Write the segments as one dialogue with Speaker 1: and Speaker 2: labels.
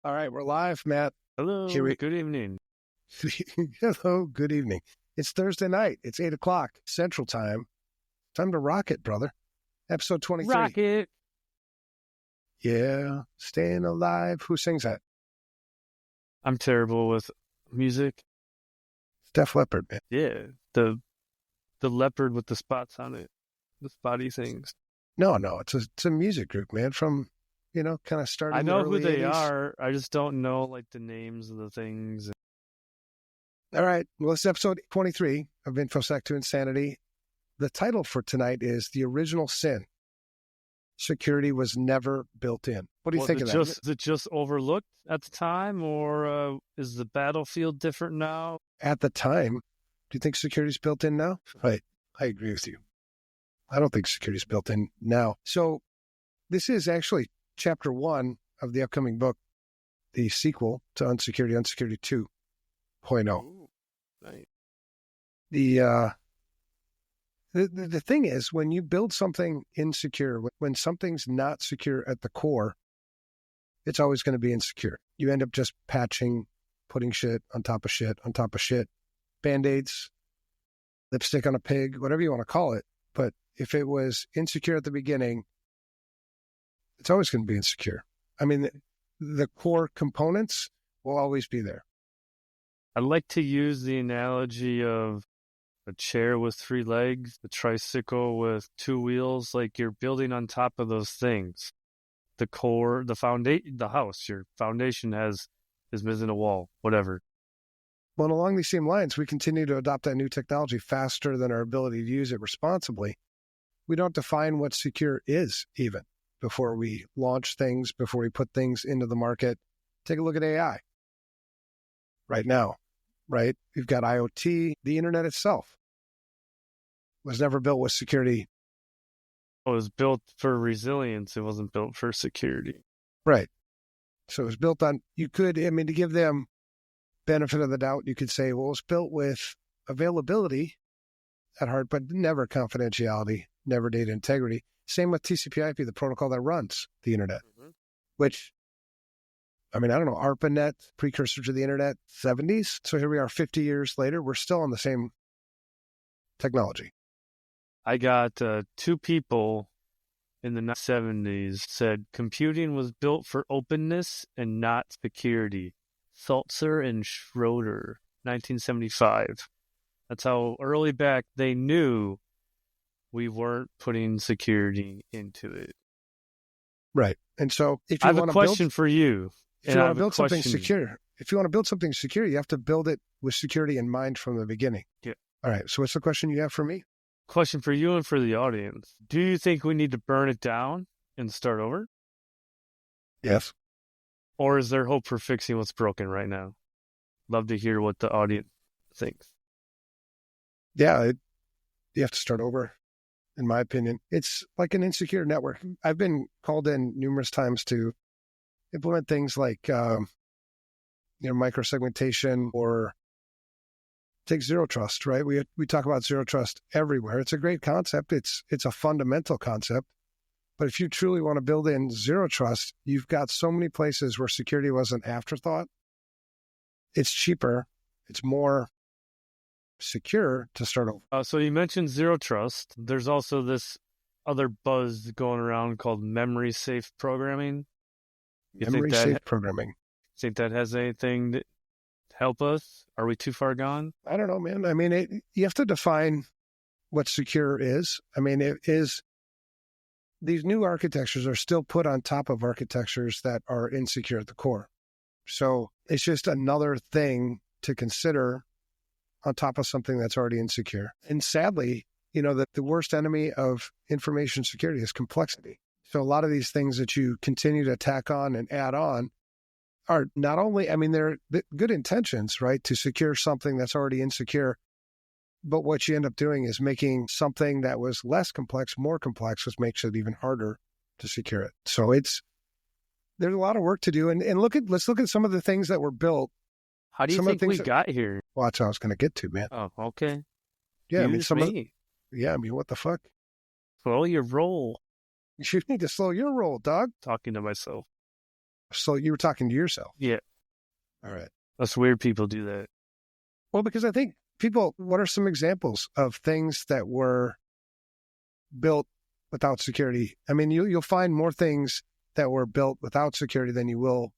Speaker 1: All right, we're live, Matt.
Speaker 2: Hello, good evening.
Speaker 1: Hello, good evening. It's Thursday night. It's 8 o'clock Central Time. Time to rock it, brother. Episode 23.
Speaker 2: Rock it.
Speaker 1: Yeah, staying alive. Who sings that?
Speaker 2: I'm terrible with music.
Speaker 1: Def Leppard, man.
Speaker 2: Yeah, the leopard with the spots on it, the spotty things.
Speaker 1: No, it's a music group, man. From kind of starting.
Speaker 2: I know
Speaker 1: the
Speaker 2: who
Speaker 1: early
Speaker 2: they
Speaker 1: 80s.
Speaker 2: are. I just don't know like the names of the things.
Speaker 1: All right. Well, it's episode 23 of InfoSec to Insanity. The title for tonight is The Original Sin. Security was never built in. What do you think of that?
Speaker 2: Is it just overlooked at the time, or is the battlefield different now?
Speaker 1: At the time, do you think security is built in now? Right. I agree with you. I don't think security is built in now. So this is actually chapter 1 of the upcoming book, the sequel to Unsecurity 2.0.
Speaker 2: Ooh, nice.
Speaker 1: The thing is, when you build something insecure, when something's not secure at the core, it's always going to be insecure. You end up just patching, putting shit on top of shit on top of shit, Band-Aids, lipstick on a pig, whatever you want to call it. But if it was insecure at the beginning, it's always going to be insecure. I mean, the core components will always be there.
Speaker 2: I like to use the analogy of a chair with 3 legs, a tricycle with 2 wheels, like you're building on top of those things. The core, the foundation, the house, your foundation is missing a wall, whatever.
Speaker 1: Well, along these same lines, we continue to adopt that new technology faster than our ability to use it responsibly. We don't define what secure is even before we launch things, before we put things into the market. Take a look at AI right now, right? We've got IoT, the internet itself was never built with security.
Speaker 2: It was built for resilience. It wasn't built for security.
Speaker 1: Right. So it was built on, to give them benefit of the doubt, you could say, well, it was built with availability at heart, but never confidentiality, never data integrity. Same with TCP/IP, the protocol that runs the internet, which, I don't know, ARPANET, precursor to the internet, 70s. So here we are 50 years later, we're still on the same technology.
Speaker 2: I got 2 people in the 70s said computing was built for openness and not security. Sulzer and Schroeder, 1975. That's how early back they knew we weren't putting security into it.
Speaker 1: Right. And so if
Speaker 2: I
Speaker 1: you
Speaker 2: have
Speaker 1: want
Speaker 2: a
Speaker 1: to
Speaker 2: question for you.
Speaker 1: If you want to build something secure, you have to build it with security in mind from the beginning.
Speaker 2: Yeah.
Speaker 1: All right. So what's the question you have for me?
Speaker 2: Question for you and for the audience. Do you think we need to burn it down and start over?
Speaker 1: Yes.
Speaker 2: Or is there hope for fixing what's broken right now? Love to hear what the audience thinks.
Speaker 1: Yeah, you have to start over, in my opinion. It's like an insecure network. I've been called in numerous times to implement things like microsegmentation or take zero trust, right? We talk about zero trust everywhere. It's a great concept. It's a fundamental concept. But if you truly want to build in zero trust, you've got so many places where security was an afterthought. It's cheaper. It's more secure to start over.
Speaker 2: So you mentioned zero trust. There's also this other buzz going around called memory safe programming.
Speaker 1: Memory safe programming.
Speaker 2: Think that has anything to help us? Are we too far gone?
Speaker 1: I don't know, man. You have to define what secure is. These new architectures are still put on top of architectures that are insecure at the core. So it's just another thing to consider on top of something that's already insecure. And sadly, that the worst enemy of information security is complexity. So a lot of these things that you continue to tack on and add on are not only, they're good intentions, right, to secure something that's already insecure. But what you end up doing is making something that was less complex more complex, which makes it even harder to secure it. So there's a lot of work to do. And let's look at some of the things that were built.
Speaker 2: How do you think we got here?
Speaker 1: Well, that's what I was going to get to, man.
Speaker 2: Oh, okay.
Speaker 1: Yeah, what the fuck?
Speaker 2: Slow your roll.
Speaker 1: You need to slow your roll, dog.
Speaker 2: Talking to myself.
Speaker 1: So you were talking to yourself.
Speaker 2: Yeah.
Speaker 1: All right.
Speaker 2: That's weird people do that.
Speaker 1: Well, because I think what are some examples of things that were built without security? I mean, you'll find more things that were built without security than you will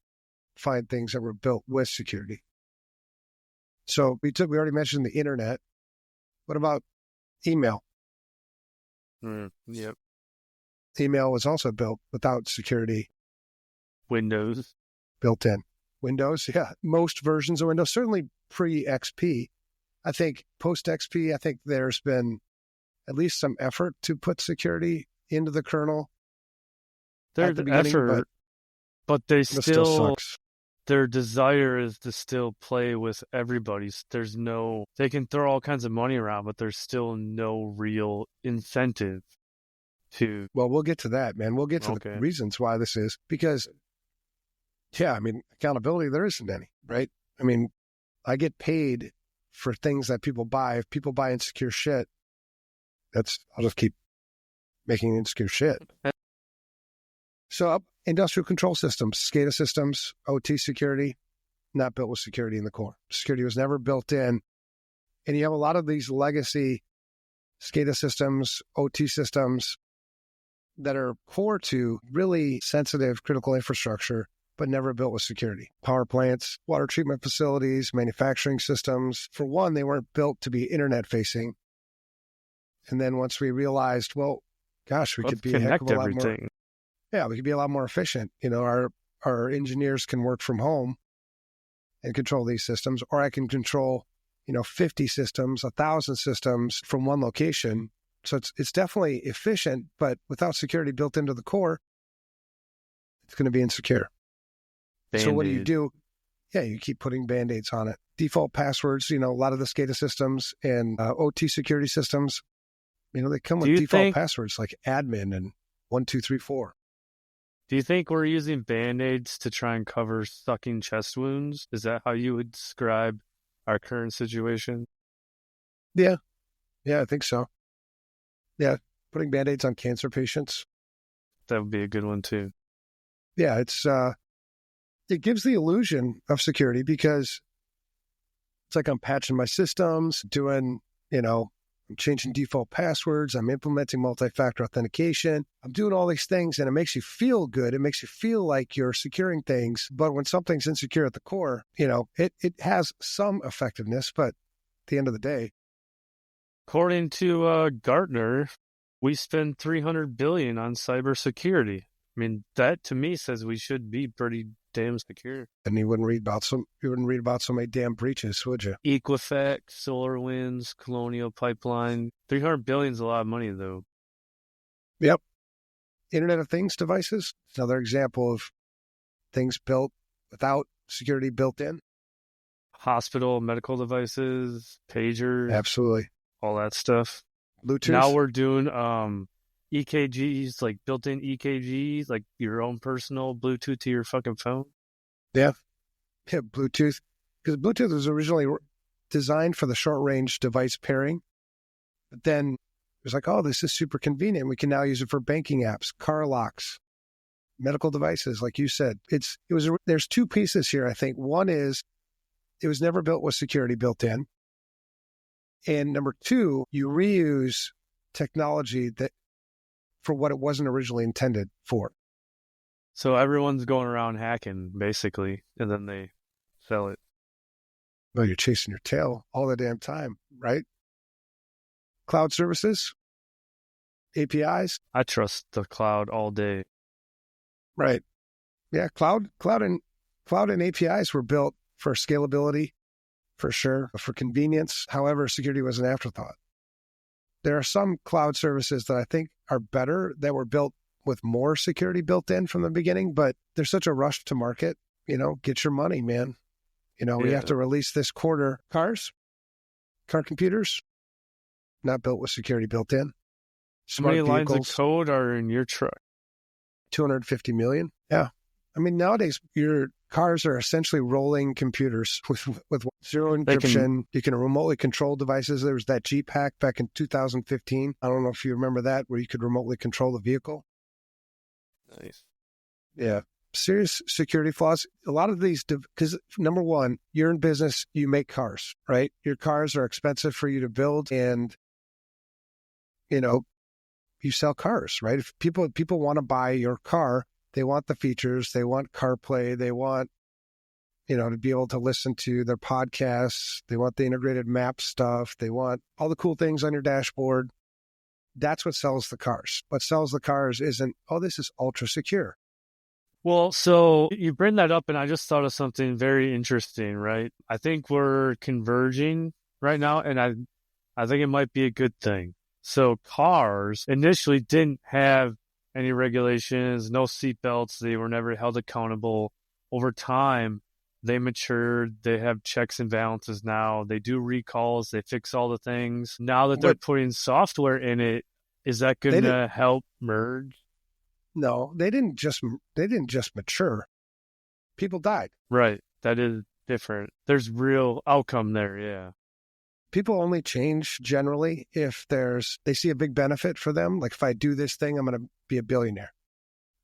Speaker 1: find things that were built with security. So we already mentioned the internet. What about email?
Speaker 2: Yep.
Speaker 1: Email was also built without security.
Speaker 2: Windows.
Speaker 1: Built in. Windows, yeah. Most versions of Windows, certainly pre-XP. I think post-XP, I think there's been at least some effort to put security into the kernel.
Speaker 2: There's effort, but they
Speaker 1: still sucks.
Speaker 2: Their desire is to still play with everybody. They can throw all kinds of money around, but there's still no real incentive to.
Speaker 1: Well, we'll get to that, man. We'll get to the reasons why this is, because, yeah, I mean, accountability, there isn't any, right? I mean, I get paid for things that people buy. If people buy insecure shit, I'll just keep making insecure shit. So industrial control systems, SCADA systems, OT security, not built with security in the core. Security was never built in. And you have a lot of these legacy SCADA systems, OT systems that are core to really sensitive critical infrastructure, but never built with security. Power plants, water treatment facilities, manufacturing systems. For one, they weren't built to be internet facing. And then once we realized, well, gosh, we could be a heck of a lot more. Yeah, we could be a lot more efficient. You know, our engineers can work from home and control these systems, or I can control, 50 systems, 1,000 systems from one location. So it's definitely efficient, but without security built into the core, it's going to be insecure. Band-Aid. So what do? Yeah, you keep putting Band-Aids on it. Default passwords, a lot of the SCADA systems and OT security systems, they come with default passwords like admin and 1234.
Speaker 2: Do you think we're using Band-Aids to try and cover sucking chest wounds? Is that how you would describe our current situation?
Speaker 1: Yeah, I think so. Yeah, putting Band-Aids on cancer patients.
Speaker 2: That would be a good one too.
Speaker 1: Yeah, it gives the illusion of security because it's like I'm patching my systems, doing, I'm changing default passwords. I'm implementing multi-factor authentication. I'm doing all these things and it makes you feel good. It makes you feel like you're securing things. But when something's insecure at the core, it has some effectiveness. But at the end of the day.
Speaker 2: According to Gartner, we spend $300 billion on cybersecurity. I mean, that to me says we should be pretty damn secure.
Speaker 1: And you wouldn't read about so many damn breaches, would you?
Speaker 2: Equifax, SolarWinds, Colonial Pipeline. $300 billion is a lot of money, though.
Speaker 1: Yep. Internet of Things devices, another example of things built without security built in.
Speaker 2: Hospital, medical devices, pagers.
Speaker 1: Absolutely.
Speaker 2: All that stuff.
Speaker 1: Bluetooth.
Speaker 2: Now we're doing EKGs, like built-in EKGs, like your own personal Bluetooth to your fucking phone.
Speaker 1: Yeah, Bluetooth. Because Bluetooth was originally designed for the short-range device pairing. But then it was like, oh, this is super convenient. We can now use it for banking apps, car locks, medical devices, like you said. There's two pieces here, I think. One is it was never built with security built in. And number two, you reuse technology that for what it wasn't originally intended for.
Speaker 2: So everyone's going around hacking, basically, and then they sell it.
Speaker 1: Well, you're chasing your tail all the damn time, right? Cloud services, APIs.
Speaker 2: I trust the cloud all day.
Speaker 1: Right. Yeah, cloud and APIs were built for scalability, for sure, for convenience. However, security was an afterthought. There are some cloud services that I think are better that were built with more security built in from the beginning, but there's such a rush to market. Get your money, man. We have to release this quarter. Car computers, not built with security built in.
Speaker 2: Smart How many vehicles, lines of code are in your truck?
Speaker 1: 250 million. Yeah. I mean, nowadays, your cars are essentially rolling computers with zero encryption. You can remotely control devices. There was that Jeep hack back in 2015. I don't know if you remember that, where you could remotely control the vehicle.
Speaker 2: Nice.
Speaker 1: Yeah. serious security flaws. A lot of these, because number one, you're in business, you make cars, right? Your cars are expensive for you to build, and you sell cars, right? If people want to buy your car, they want the features, they want CarPlay, they want to be able to listen to their podcasts, they want the integrated map stuff, they want all the cool things on your dashboard. That's what sells the cars. What sells the cars isn't, oh, this is ultra secure.
Speaker 2: Well, so you bring that up, and I just thought of something very interesting, right? I think we're converging right now, and I think it might be a good thing. So cars initially didn't have any regulations, no seatbelts. They were never held accountable. Over time, they matured. They have checks and balances now. They do recalls. They fix all the things. Now that they're putting software in it, is that going to help merge?
Speaker 1: No, they didn't just mature. People died.
Speaker 2: Right. That is different. There's real outcome there, yeah.
Speaker 1: People only change generally if they see a big benefit for them. Like, if I do this thing, I'm going to be a billionaire.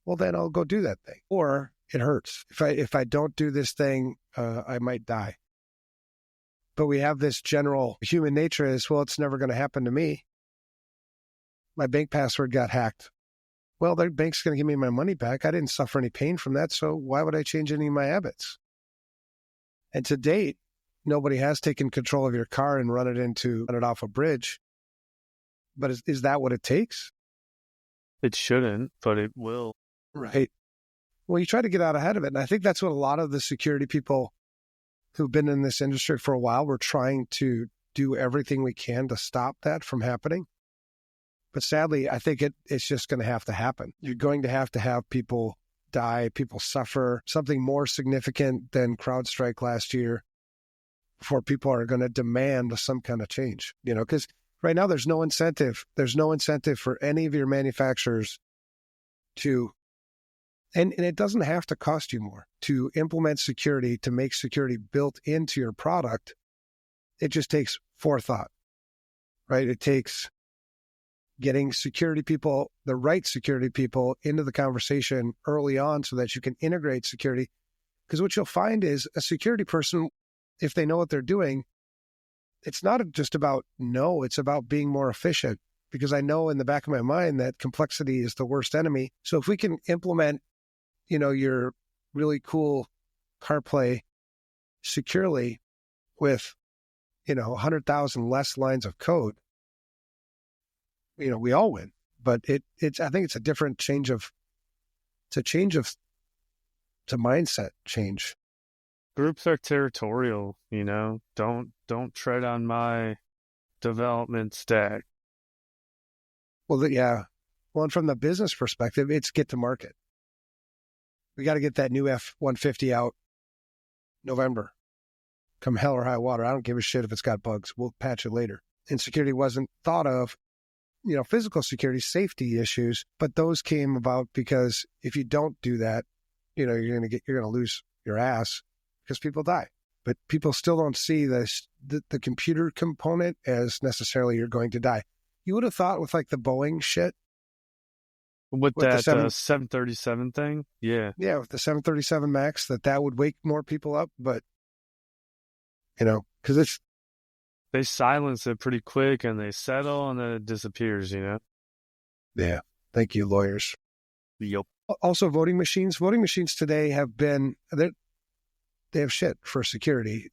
Speaker 1: Well, then I'll go do that thing. Or it hurts. If I don't do this thing, I might die. But we have this general human nature is, well, it's never going to happen to me. My bank password got hacked. Well, their bank's going to give me my money back. I didn't suffer any pain from that, so why would I change any of my habits? And to date, nobody has taken control of your car and run it off a bridge. But is that what it takes?
Speaker 2: It shouldn't, but it will.
Speaker 1: Right. Well, you try to get out ahead of it. And I think that's what a lot of the security people who've been in this industry for a while, we're trying to do everything we can to stop that from happening. But sadly, I think it's just going to have to happen. You're going to have people die, people suffer, something more significant than CrowdStrike last year before people are going to demand some kind of change. Because right now there's no incentive. There's no incentive for any of your manufacturers to, and it doesn't have to cost you more to implement security, to make security built into your product. It just takes forethought, right? It takes getting security people, the right security people, into the conversation early on so that you can integrate security. Because what you'll find is a security person, if they know what they're doing, it's not just about it's about being more efficient. Because I know in the back of my mind that complexity is the worst enemy. So if we can implement, your really cool CarPlay securely with, 100,000 less lines of code, we all win. But I think it's a different change of mindset change.
Speaker 2: Groups are territorial, don't tread on my development stack.
Speaker 1: Well, yeah. Well, and from the business perspective, it's get to market. We got to get that new F-150 out November. Come hell or high water. I don't give a shit if it's got bugs. We'll patch it later. And security wasn't thought of. Physical security, safety issues, but those came about because if you don't do that, you're going to lose your ass because people die. But people still don't see the computer component as necessarily you're going to die. You would have thought with like the Boeing shit.
Speaker 2: With that 737 thing? Yeah.
Speaker 1: Yeah, with the 737 MAX, that would wake more people up, but, because
Speaker 2: they silence it pretty quick and they settle and then it disappears,
Speaker 1: Yeah. Thank you, lawyers.
Speaker 2: Yep.
Speaker 1: Also, voting machines. Voting machines today they have shit for security.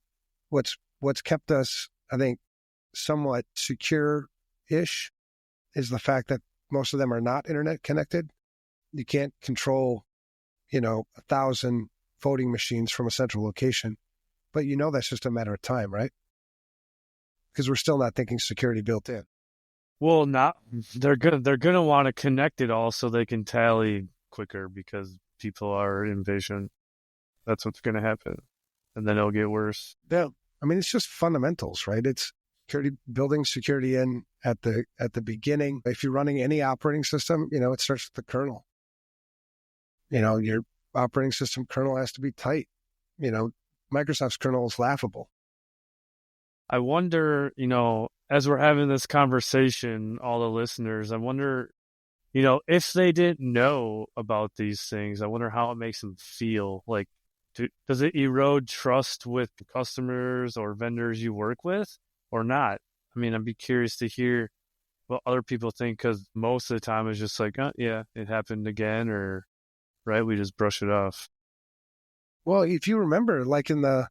Speaker 1: What's kept us, I think, somewhat secure-ish is the fact that most of them are not internet connected. You can't control, 1,000 voting machines from a central location, but that's just a matter of time, right? Because we're still not thinking security built in.
Speaker 2: Well, they're gonna want to connect it all so they can tally quicker because people are in vision. That's what's gonna happen, and then it'll get worse.
Speaker 1: Yeah, I mean it's just fundamentals, right? It's building security in at the beginning. If you're running any operating system, it starts with the kernel. Your operating system kernel has to be tight. Microsoft's kernel is laughable.
Speaker 2: I wonder, as we're having this conversation, all the listeners, I wonder if they didn't know about these things, I wonder how it makes them feel. Like, does it erode trust with the customers or vendors you work with or not? I mean, I'd be curious to hear what other people think, because most of the time it's just like, oh, yeah, it happened again, or, right, we just brush it off.
Speaker 1: Well, if you remember, like in the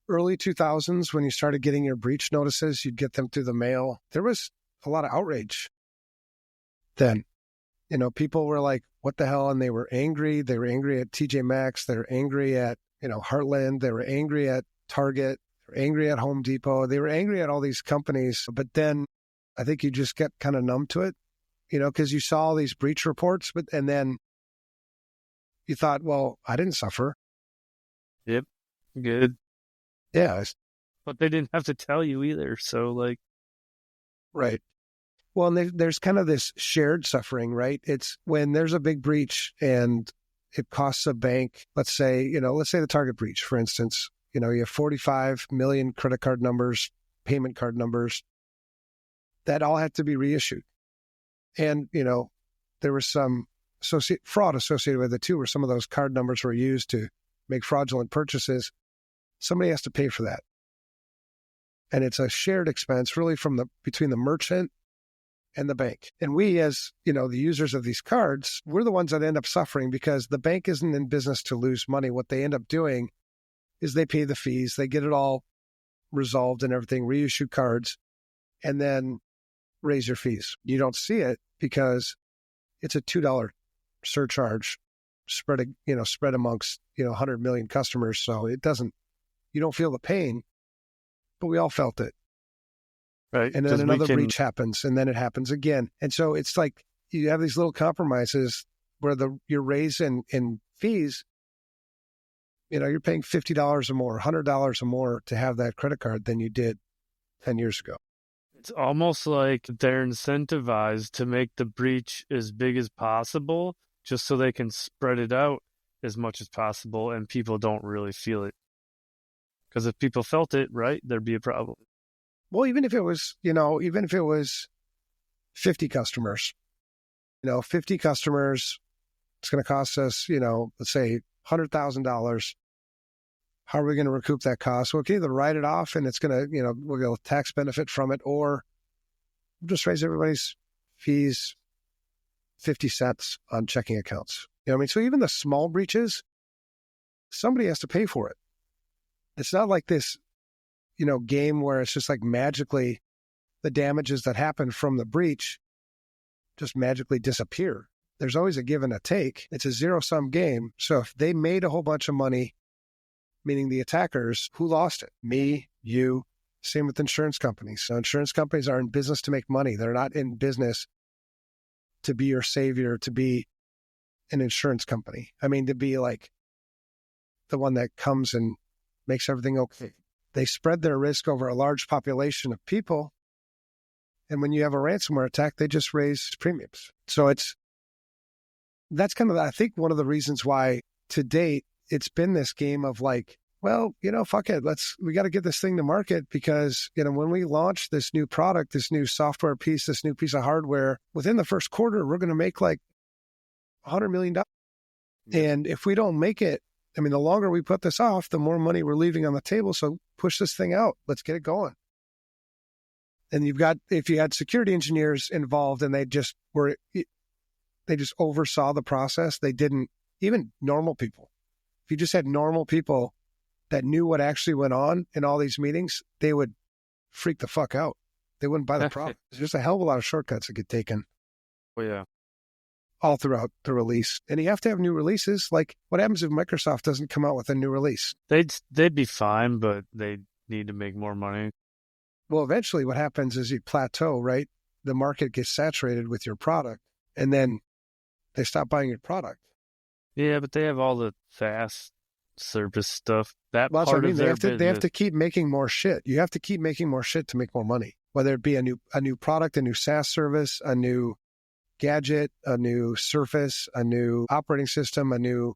Speaker 1: early 2000s, when you started getting your breach notices, you'd get them through the mail. There was a lot of outrage then. People were like, what the hell? And they were angry. They were angry at TJ Maxx. They were angry at, Heartland. They were angry at Target. They were angry at Home Depot. They were angry at all these companies. But then I think you just get kind of numb to it, because you saw all these breach reports, and then you thought, well, I didn't suffer.
Speaker 2: Yep. Good.
Speaker 1: Yeah.
Speaker 2: But they didn't have to tell you either. So, like.
Speaker 1: Right. Well, and there's kind of this shared suffering, right? It's when there's a big breach and it costs a bank, let's say the Target breach, for instance, you have 45 million credit card numbers, payment card numbers that all had to be reissued. And, there was some fraud associated with it too, where some of those card numbers were used to make fraudulent purchases. Somebody has to pay for that. And it's a shared expense really between the merchant and the bank. And we, as, the users of these cards, we're the ones that end up suffering because the bank isn't in business to lose money. What they end up doing is they pay the fees, they get it all resolved and everything, reissue cards, and then raise your fees. You don't see it because it's a $2 surcharge spread amongst, 100 million customers. So you don't feel the pain, but we all felt it.
Speaker 2: Right.
Speaker 1: And then another breach happens, and then it happens again. And so it's like you have these little compromises where your raise in fees, you're paying $50 or more, $100 or more to have that credit card than you did 10 years ago.
Speaker 2: It's almost like they're incentivized to make the breach as big as possible just so they can spread it out as much as possible and people don't really feel it. Because if people felt it, right, there'd be a problem.
Speaker 1: Well, even if it was 50 customers, 50 customers, it's going to cost us, let's say $100,000. How are we going to recoup that cost? Well, we can either write it off and it's going to, we'll get a tax benefit from it, or we'll just raise everybody's fees 50 cents on checking accounts. So even the small breaches, somebody has to pay for it. It's not like this, game where it's just like magically the damages that happen from the breach just magically disappear. There's always a give and a take. It's a zero-sum game. So if they made a whole bunch of money, meaning the attackers, who lost it? Me, you. Same with insurance companies. So insurance companies are in business to make money. They're not in business to be your savior, to be an insurance company. To be like the one that comes and makes everything okay. They spread their risk over a large population of people. And when you have a ransomware attack, they just raise premiums. So that's kind of, I think, one of the reasons why to date, it's been this game of like, well, fuck it. We got to get this thing to market because, when we launch this new product, this new software piece, this new piece of hardware, within the first quarter, we're going to make like $100 million. And if we don't make it, the longer we put this off, the more money we're leaving on the table. So push this thing out. Let's get it going. And if you had security engineers involved and they just oversaw the process, they didn't, even normal people. If you just had normal people that knew what actually went on in all these meetings, they would freak the fuck out. They wouldn't buy the product. There's just a hell of a lot of shortcuts that get taken.
Speaker 2: Oh, yeah.
Speaker 1: All throughout the release. And you have to have new releases. Like, what happens if Microsoft doesn't come out with a new release?
Speaker 2: They'd be fine, but they need to make more money.
Speaker 1: Well, eventually what happens is you plateau, right? The market gets saturated with your product, and then they stop buying your product.
Speaker 2: Yeah, but they have all the fast service stuff. They have
Speaker 1: to keep making more shit. You have to keep making more shit to make more money. Whether it be a new product, a new SaaS service, a new gadget, a new Surface, a new operating system, a new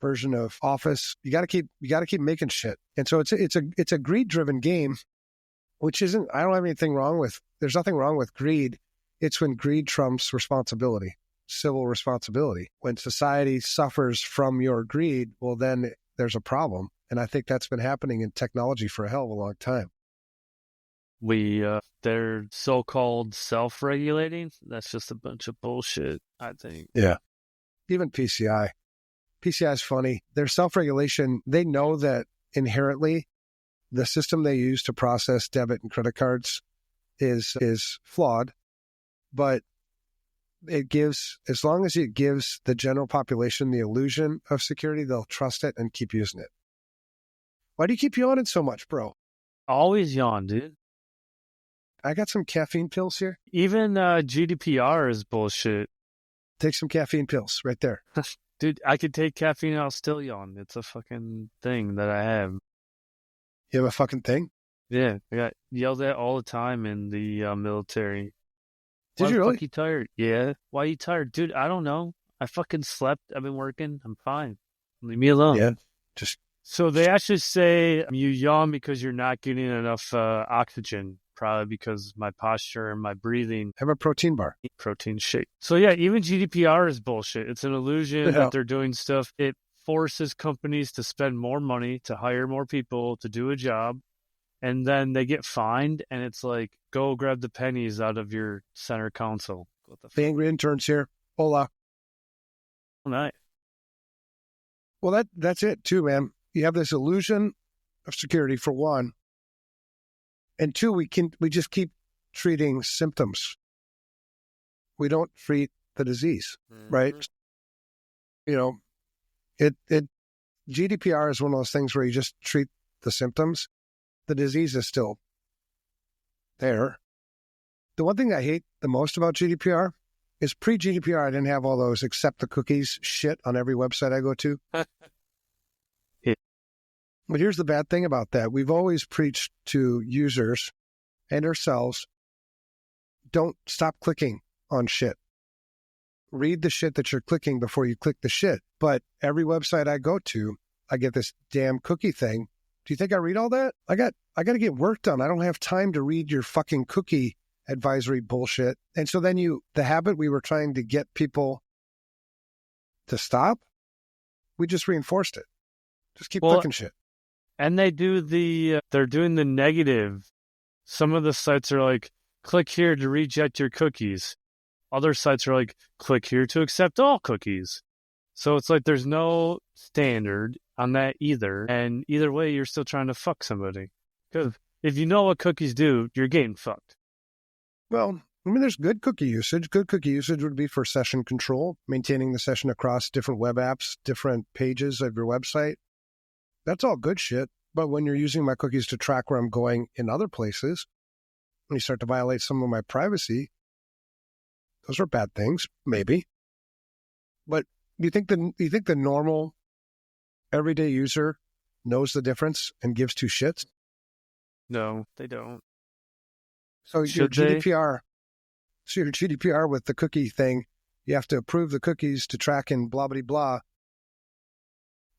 Speaker 1: version of Office. You got to keep making shit. And so it's a greed-driven game, which isn't. I don't have anything wrong with. There's nothing wrong with greed It's when greed trumps responsibility, civil responsibility. When society suffers from your greed, well, then there's a problem. And I think that's been happening in technology for a hell of a long time.
Speaker 2: They're so-called self-regulating. That's just a bunch of bullshit, I think.
Speaker 1: Yeah. Even PCI. PCI is funny. Their self-regulation, they know that inherently the system they use to process debit and credit cards is flawed, but it gives, as long as it gives the general population the illusion of security, they'll trust it and keep using it. Why do you keep yawning so much, bro?
Speaker 2: Always yawn, dude.
Speaker 1: I got some caffeine pills here.
Speaker 2: Even GDPR is bullshit.
Speaker 1: Take some caffeine pills right there.
Speaker 2: Dude, I could take caffeine and I'll still yawn. It's a fucking thing that I have.
Speaker 1: You have a fucking thing?
Speaker 2: Yeah, I got yelled at all the time in the military.
Speaker 1: Did you really?
Speaker 2: Why you tired? Yeah. Why are you tired? Dude, I don't know. I fucking slept. I've been working. I'm fine. Leave me alone.
Speaker 1: Yeah.
Speaker 2: So they actually say you yawn because you're not getting enough oxygen, probably because my posture and my breathing.
Speaker 1: Have a protein bar.
Speaker 2: Protein shake. So yeah, even GDPR is bullshit. It's an illusion that they're doing stuff. It forces companies to spend more money to hire more people to do a job, and then they get fined, and it's like, go grab the pennies out of your center console. What the
Speaker 1: The angry interns here. Hola.
Speaker 2: Nice.
Speaker 1: Well, that's it too, man. You have this illusion of security for one, and two, we just keep treating symptoms. We don't treat the disease, right? You know, GDPR is one of those things where you just treat the symptoms. The disease is still there. The one thing I hate the most about GDPR is pre-GDPR, I didn't have all those accept the cookies shit on every website I go to. But here's the bad thing about that. We've always preached to users and ourselves, don't stop clicking on shit. Read the shit that you're clicking before you click the shit. But every website I go to, I get this damn cookie thing. Do you think I read all that? I got to get work done. I don't have time to read your fucking cookie advisory bullshit. And so then the habit we were trying to get people to stop, we just reinforced it. Just keep clicking shit.
Speaker 2: And they're doing the negative. Some of the sites are like, click here to reject your cookies. Other sites are like, click here to accept all cookies. So it's like there's no standard on that either. And either way, you're still trying to fuck somebody. Because if you know what cookies do, you're getting fucked.
Speaker 1: Well, I mean, there's good cookie usage. Good cookie usage would be for session control, maintaining the session across different web apps, different pages of your website. That's all good shit. But when you're using my cookies to track where I'm going in other places, and you start to violate some of my privacy, those are bad things, maybe. But do you think the normal everyday user knows the difference and gives two shits?
Speaker 2: No, they don't.
Speaker 1: So your GDPR with the cookie thing, you have to approve the cookies to track and blah, blah, blah.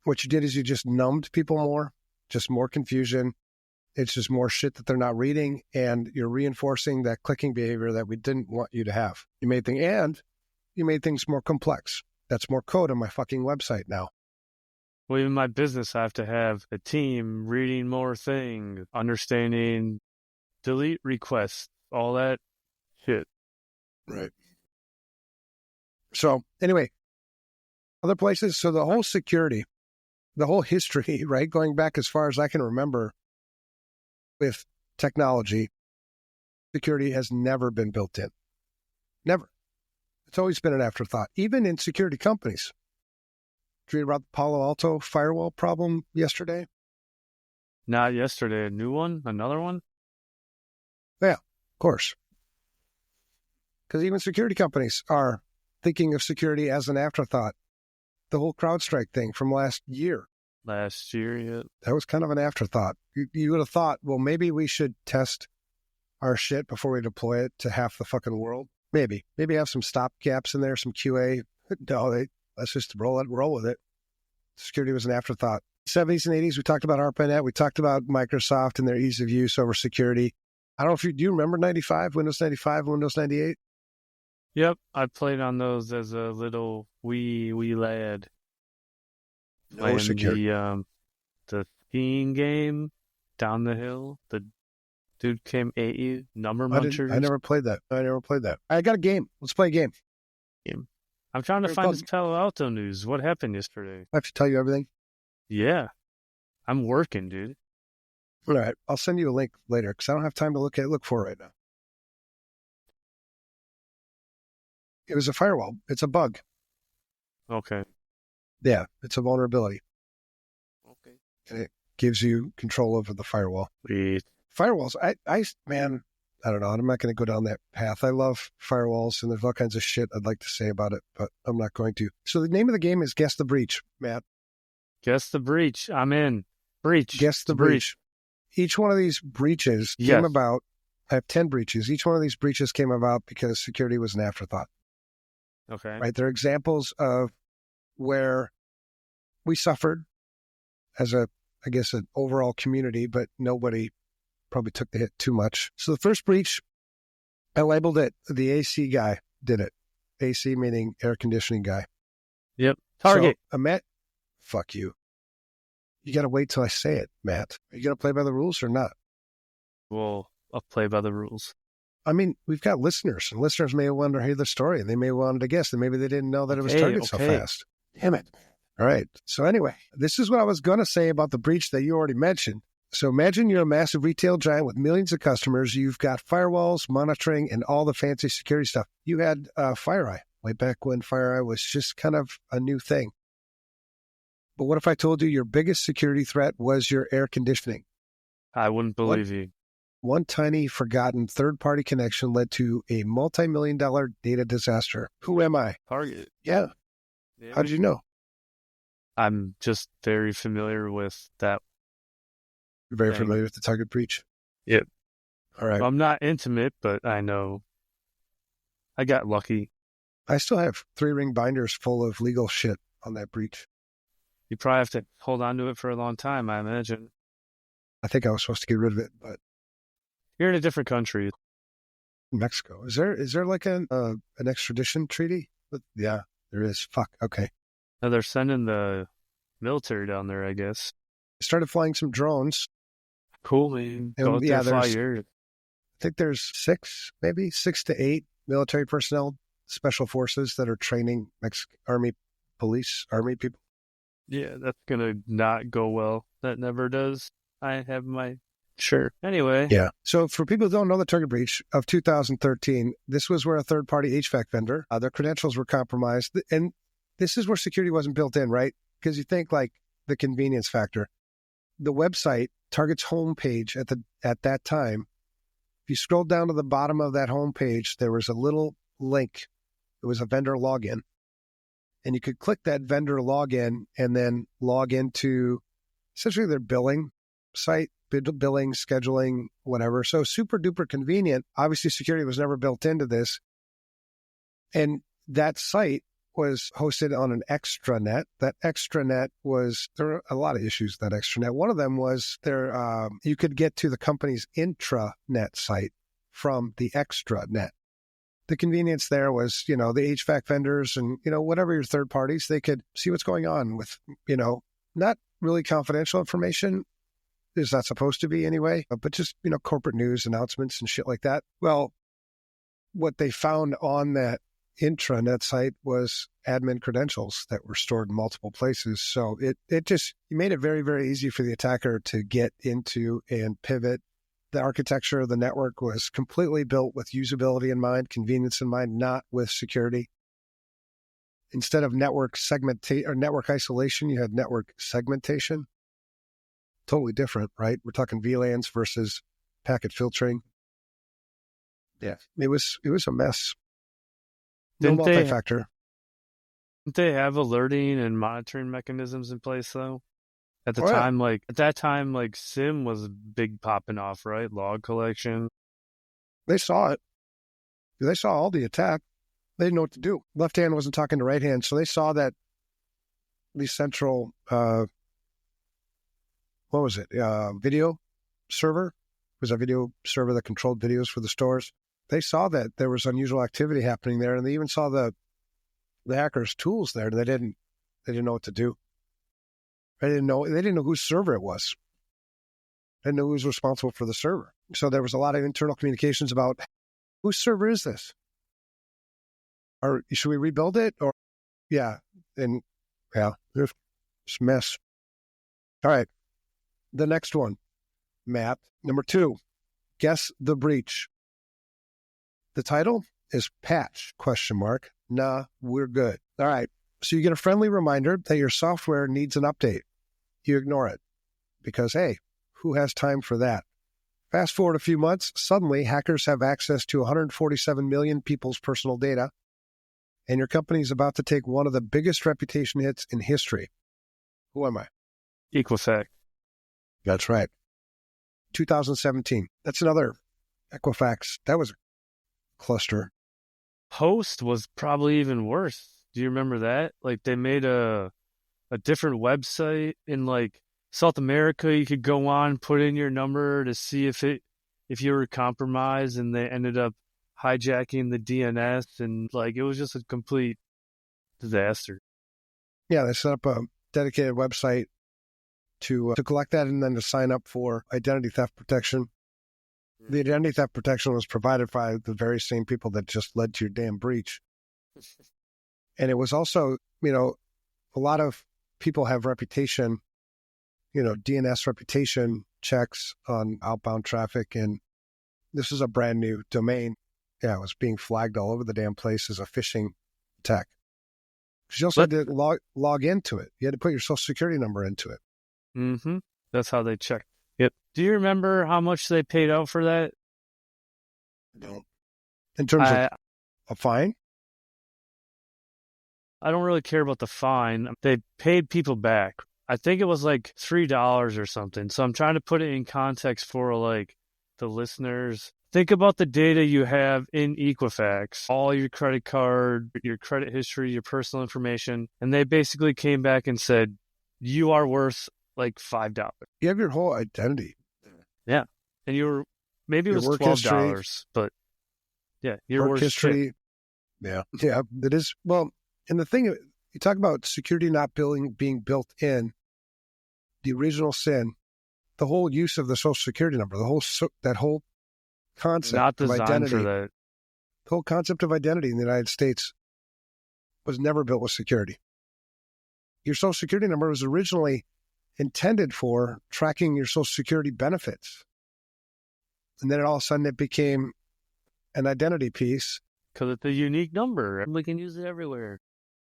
Speaker 1: What you did is you just numbed people more, just more confusion. It's just more shit that they're not reading, and you're reinforcing that clicking behavior that we didn't want you to have. You made things more complex. That's more code on my fucking website now.
Speaker 2: Well, even my business, I have to have a team reading more things, understanding delete requests, all that shit.
Speaker 1: Right. So anyway, other places. So the whole security, the whole history, right, going back as far as I can remember with technology, security has never been built in. Never. It's always been an afterthought, even in security companies. Did you read about the Palo Alto firewall problem yesterday?
Speaker 2: Not yesterday. A new one? Another one?
Speaker 1: Yeah, of course. Because even security companies are thinking of security as an afterthought. The whole CrowdStrike thing from last year.
Speaker 2: Last year, yeah.
Speaker 1: That was kind of an afterthought. You would have thought, well, maybe we should test our shit before we deploy it to half the fucking world. Maybe have some stop gaps in there, some QA. No, let's just roll with it. Security was an afterthought. 70s and 80s, we talked about ARPANET. We talked about Microsoft and their ease of use over security. I don't know if do you remember 95, Windows 95, Windows 98?
Speaker 2: Yep, I played on those as a little wee lad.
Speaker 1: No
Speaker 2: Playing
Speaker 1: security.
Speaker 2: the skiing game down the hill. The dude came ate you. Number
Speaker 1: I
Speaker 2: munchers.
Speaker 1: never played that. I got a game. Let's play a game.
Speaker 2: I'm trying to
Speaker 1: Very
Speaker 2: find
Speaker 1: fun.
Speaker 2: this Palo Alto news. What happened yesterday?
Speaker 1: I have to tell you everything.
Speaker 2: Yeah, I'm working, dude.
Speaker 1: All right. I'll send you a link later because I don't have time to look for it right now. It was a firewall. It's a bug.
Speaker 2: Okay.
Speaker 1: Yeah, it's a vulnerability.
Speaker 2: Okay.
Speaker 1: And it gives you control over the firewall.
Speaker 2: Sweet.
Speaker 1: Firewalls, man, I don't know. I'm not going to go down that path. I love firewalls, and there's all kinds of shit I'd like to say about it, but I'm not going to. So the name of the game is Guess the Breach, Matt.
Speaker 2: Guess the breach. I'm in. Breach.
Speaker 1: Guess the breach. Each one of these breaches came about. I have 10 breaches. Each one of these breaches came about because security was an afterthought.
Speaker 2: Okay.
Speaker 1: Right? They're examples of where we suffered as an overall community, but nobody probably took the hit too much. So the first breach, I labeled it the AC guy did it. AC meaning air conditioning guy.
Speaker 2: Yep. Target.
Speaker 1: So, Matt, fuck you. You got to wait till I say it, Matt. Are you going to play by the rules or not?
Speaker 2: Well, I'll play by the rules.
Speaker 1: I mean, we've got listeners, and listeners may want to hear the story, and they may want to guess, and maybe they didn't know that it was targeted so fast. Damn it. All right. So anyway, this is what I was going to say about the breach that you already mentioned. So imagine you're a massive retail giant with millions of customers. You've got firewalls, monitoring, and all the fancy security stuff. You had FireEye way back when FireEye was just kind of a new thing. But what if I told you your biggest security threat was your air conditioning?
Speaker 2: I wouldn't believe you.
Speaker 1: One tiny, forgotten third-party connection led to a multi-million-dollar data disaster. Who am I?
Speaker 2: Target.
Speaker 1: Yeah. How'd you know?
Speaker 2: I'm just very familiar with that.
Speaker 1: You're very familiar with the target breach?
Speaker 2: Yep.
Speaker 1: All right.
Speaker 2: Well, I'm not intimate, but I know. I got lucky.
Speaker 1: I still have 3-ring binders full of legal shit on that breach.
Speaker 2: You probably have to hold on to it for a long time, I imagine.
Speaker 1: I think I was supposed to get rid of it, but
Speaker 2: you're in a different country.
Speaker 1: Mexico. Is there like an extradition treaty? Yeah, there is. Fuck. Okay.
Speaker 2: Now they're sending the military down there, I guess.
Speaker 1: Started flying some drones.
Speaker 2: Cool, man.
Speaker 1: And,
Speaker 2: go out there, fly yours.
Speaker 1: I think there's 6 to 8 military personnel, special forces that are training Army people.
Speaker 2: Yeah, that's going to not go well. That never does. I have my... Sure. Anyway.
Speaker 1: Yeah. So for people who don't know the target breach of 2013, this was where a third-party HVAC vendor, their credentials were compromised. And this is where security wasn't built in, right? Because you think like the convenience factor. The website, Target's homepage at that time, if you scroll down to the bottom of that homepage, there was a little link. It was a vendor login. And you could click that vendor login and then log into essentially their billing site, billing, scheduling, whatever. So super duper convenient. Obviously, security was never built into this. And that site was hosted on an extranet. That extranet there were a lot of issues with that extranet. One of them was you could get to the company's intranet site from the extranet. The convenience there was, the HVAC vendors and, whatever your third parties, they could see what's going on with, not really confidential information. Is not supposed to be anyway, but just, corporate news announcements and shit like that. Well, what they found on that intranet site was admin credentials that were stored in multiple places. So it made it very, very easy for the attacker to get into and pivot. The architecture of the network was completely built with usability in mind, convenience in mind, not with security. Instead of network isolation, you had network segmentation. Totally different, right? We're talking VLANs versus packet filtering. Yeah, it was a mess. No multi-factor.
Speaker 2: Didn't they have alerting and monitoring mechanisms in place though? At that time, SIM was big popping off, right? Log collection.
Speaker 1: They saw it. They saw all the attack. They didn't know what to do. Left hand wasn't talking to right hand, so they saw that the central, video server. It was a video server that controlled videos for the stores. They saw that there was unusual activity happening there, and they even saw the hackers' tools there, and they didn't know what to do. They didn't know whose server it was. They didn't know who was responsible for the server. So there was a lot of internal communications about whose server is this? Or should we rebuild it? Or yeah, and yeah, it's a mess. All right, the next one, Matt, number 2, guess the breach. The title is Patch, ? Nah, we're good. All right. So you get a friendly reminder that your software needs an update. You ignore it because, hey, who has time for that? Fast forward a few months, suddenly hackers have access to 147 million people's personal data, and your company is about to take one of the biggest reputation hits in history. Who am I?
Speaker 2: InfoSec.
Speaker 1: That's right. 2017. That's another Equifax. That was a cluster.
Speaker 2: Host was probably even worse. Do you remember that? Like they made a different website in like South America. You could go on, put in your number to see if you were compromised, and they ended up hijacking the DNS, and like it was just a complete disaster.
Speaker 1: Yeah, they set up a dedicated website to collect that and then to sign up for identity theft protection. The identity theft protection was provided by the very same people that just led to your damn breach. And it was also, a lot of people have reputation, DNS reputation checks on outbound traffic. And this is a brand new domain. Yeah, it was being flagged all over the damn place as a phishing attack. Because you also had to log into it. You had to put your social security number into it.
Speaker 2: Mm-hmm. That's how they checked. Yep. Do you remember how much they paid out for that?
Speaker 1: No. In terms of a fine?
Speaker 2: I don't really care about the fine. They paid people back. I think it was like $3 or something. So I'm trying to put it in context for like the listeners. Think about the data you have in Equifax, all your credit card, your credit history, your personal information. And they basically came back and said, you are worth like $5.
Speaker 1: You have your whole identity.
Speaker 2: Yeah. And maybe it was
Speaker 1: work
Speaker 2: $12,
Speaker 1: history,
Speaker 2: but yeah, your
Speaker 1: work history. Shit. Yeah, it is. Well, and the thing, you talk about security not being built in, the original sin, the whole use of the social security number, that whole concept
Speaker 2: not
Speaker 1: of
Speaker 2: designed
Speaker 1: identity,
Speaker 2: for that.
Speaker 1: The whole concept of identity in the United States was never built with security. Your social security number was originally intended for tracking your social security benefits. And then all of a sudden it became an identity piece.
Speaker 2: Because it's a unique number. We can use it everywhere.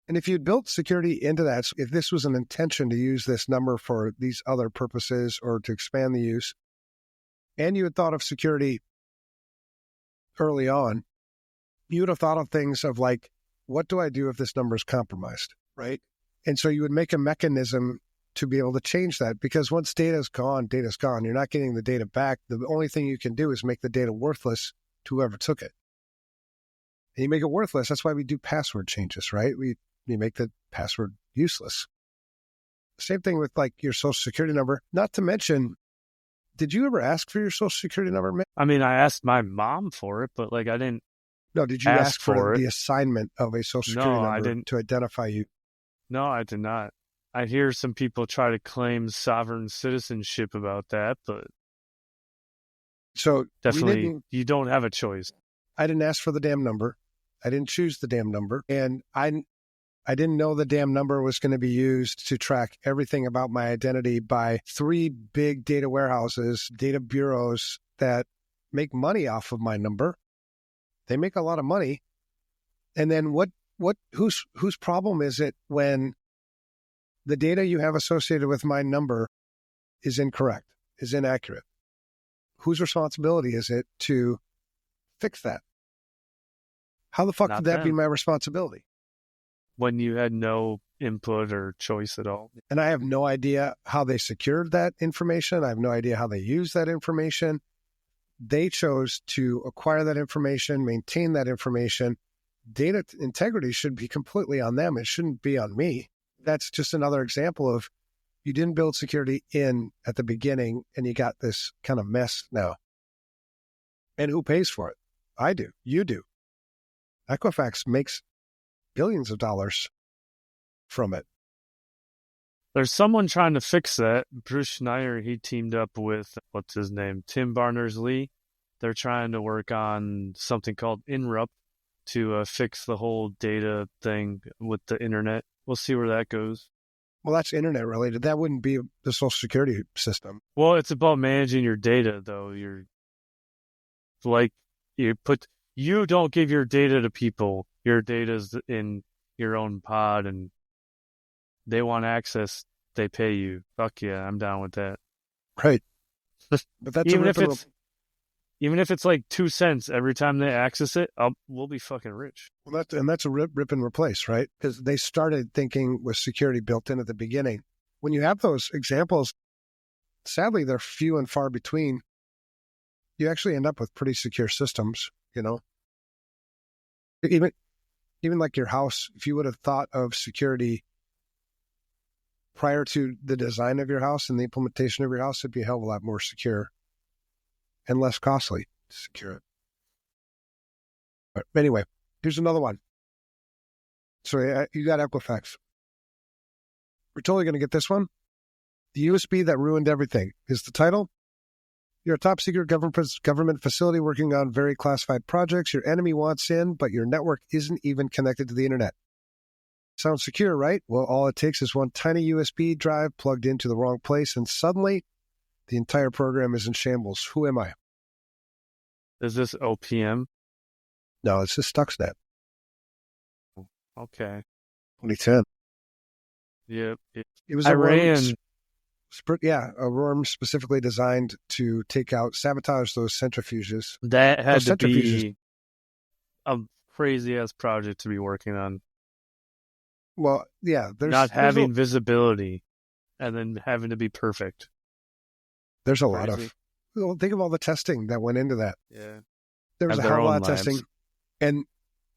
Speaker 1: And if you'd built security into that, if this was an intention to use this number for these other purposes or to expand the use, and you had thought of security early on, you would have thought of things of like, what do I do if this number is compromised, right? And so you would make a mechanism to be able to change that, because once data's gone. You're not getting the data back. The only thing you can do is make the data worthless to whoever took it. And you make it worthless. That's why we do password changes, right? You make the password useless. Same thing with like your social security number. Not to mention, did you ever ask for your social security number?
Speaker 2: I mean, I asked my mom for it, but like I didn't.
Speaker 1: No, did you ask for the assignment of a social security number
Speaker 2: I didn't.
Speaker 1: To identify you?
Speaker 2: No, I did not. I hear some people try to claim sovereign citizenship about that, but
Speaker 1: so
Speaker 2: definitely you don't have a choice.
Speaker 1: I didn't ask for the damn number. I didn't choose the damn number. And I didn't know the damn number was going to be used to track everything about my identity by 3 big data warehouses, data bureaus that make money off of my number. They make a lot of money. And then whose problem is it when the data you have associated with my number is incorrect, is inaccurate? Whose responsibility is it to fix that? How the fuck
Speaker 2: Not
Speaker 1: could that
Speaker 2: them.
Speaker 1: be my responsibility?
Speaker 2: When you had no input or choice at all.
Speaker 1: And I have no idea how they secured that information. I have no idea how they used that information. They chose to acquire that information, maintain that information. Data integrity should be completely on them. It shouldn't be on me. That's just another example of you didn't build security in at the beginning and you got this kind of mess now. And who pays for it? I do. You do. Equifax makes billions of dollars from it.
Speaker 2: There's someone trying to fix that. Bruce Schneier, he teamed up with, what's his name, Tim Berners-Lee. They're trying to work on something called INRUP to fix the whole data thing with the internet. We'll see where that goes.
Speaker 1: Well, that's internet related. That wouldn't be the Social Security system.
Speaker 2: Well, it's about managing your data, though. You don't give your data to people. Your data's in your own pod, and they want access. They pay you. Fuck yeah, I'm down with that.
Speaker 1: Right. But that's
Speaker 2: even if it's like 2 cents every time they access it, we'll be fucking rich.
Speaker 1: Well, that's a rip and replace, right? Because they started thinking with security built in at the beginning. When you have those examples, sadly, they're few and far between. You actually end up with pretty secure systems, you know? Even like your house, if you would have thought of security prior to the design of your house and the implementation of your house, it'd be a hell of a lot more secure and less costly to secure it. But anyway, here's another one. So you got Equifax. We're totally going to get this one. The USB that ruined everything is the title. You're a top secret government facility working on very classified projects. Your enemy wants in, but your network isn't even connected to the internet. Sounds secure, right? Well, all it takes is one tiny USB drive plugged into the wrong place, and suddenly the entire program is in shambles. Who am I?
Speaker 2: Is this OPM?
Speaker 1: No, it's just Stuxnet.
Speaker 2: Okay.
Speaker 1: 2010.
Speaker 2: Yep.
Speaker 1: It was
Speaker 2: Iran.
Speaker 1: A worm specifically designed to sabotage those centrifuges.
Speaker 2: That had to be a crazy-ass project to be working on.
Speaker 1: Well, yeah.
Speaker 2: Not having visibility and then having to be perfect.
Speaker 1: There's a lot of... Well, think of all the testing that went into that.
Speaker 2: Yeah.
Speaker 1: There was a hell of a lot of testing. And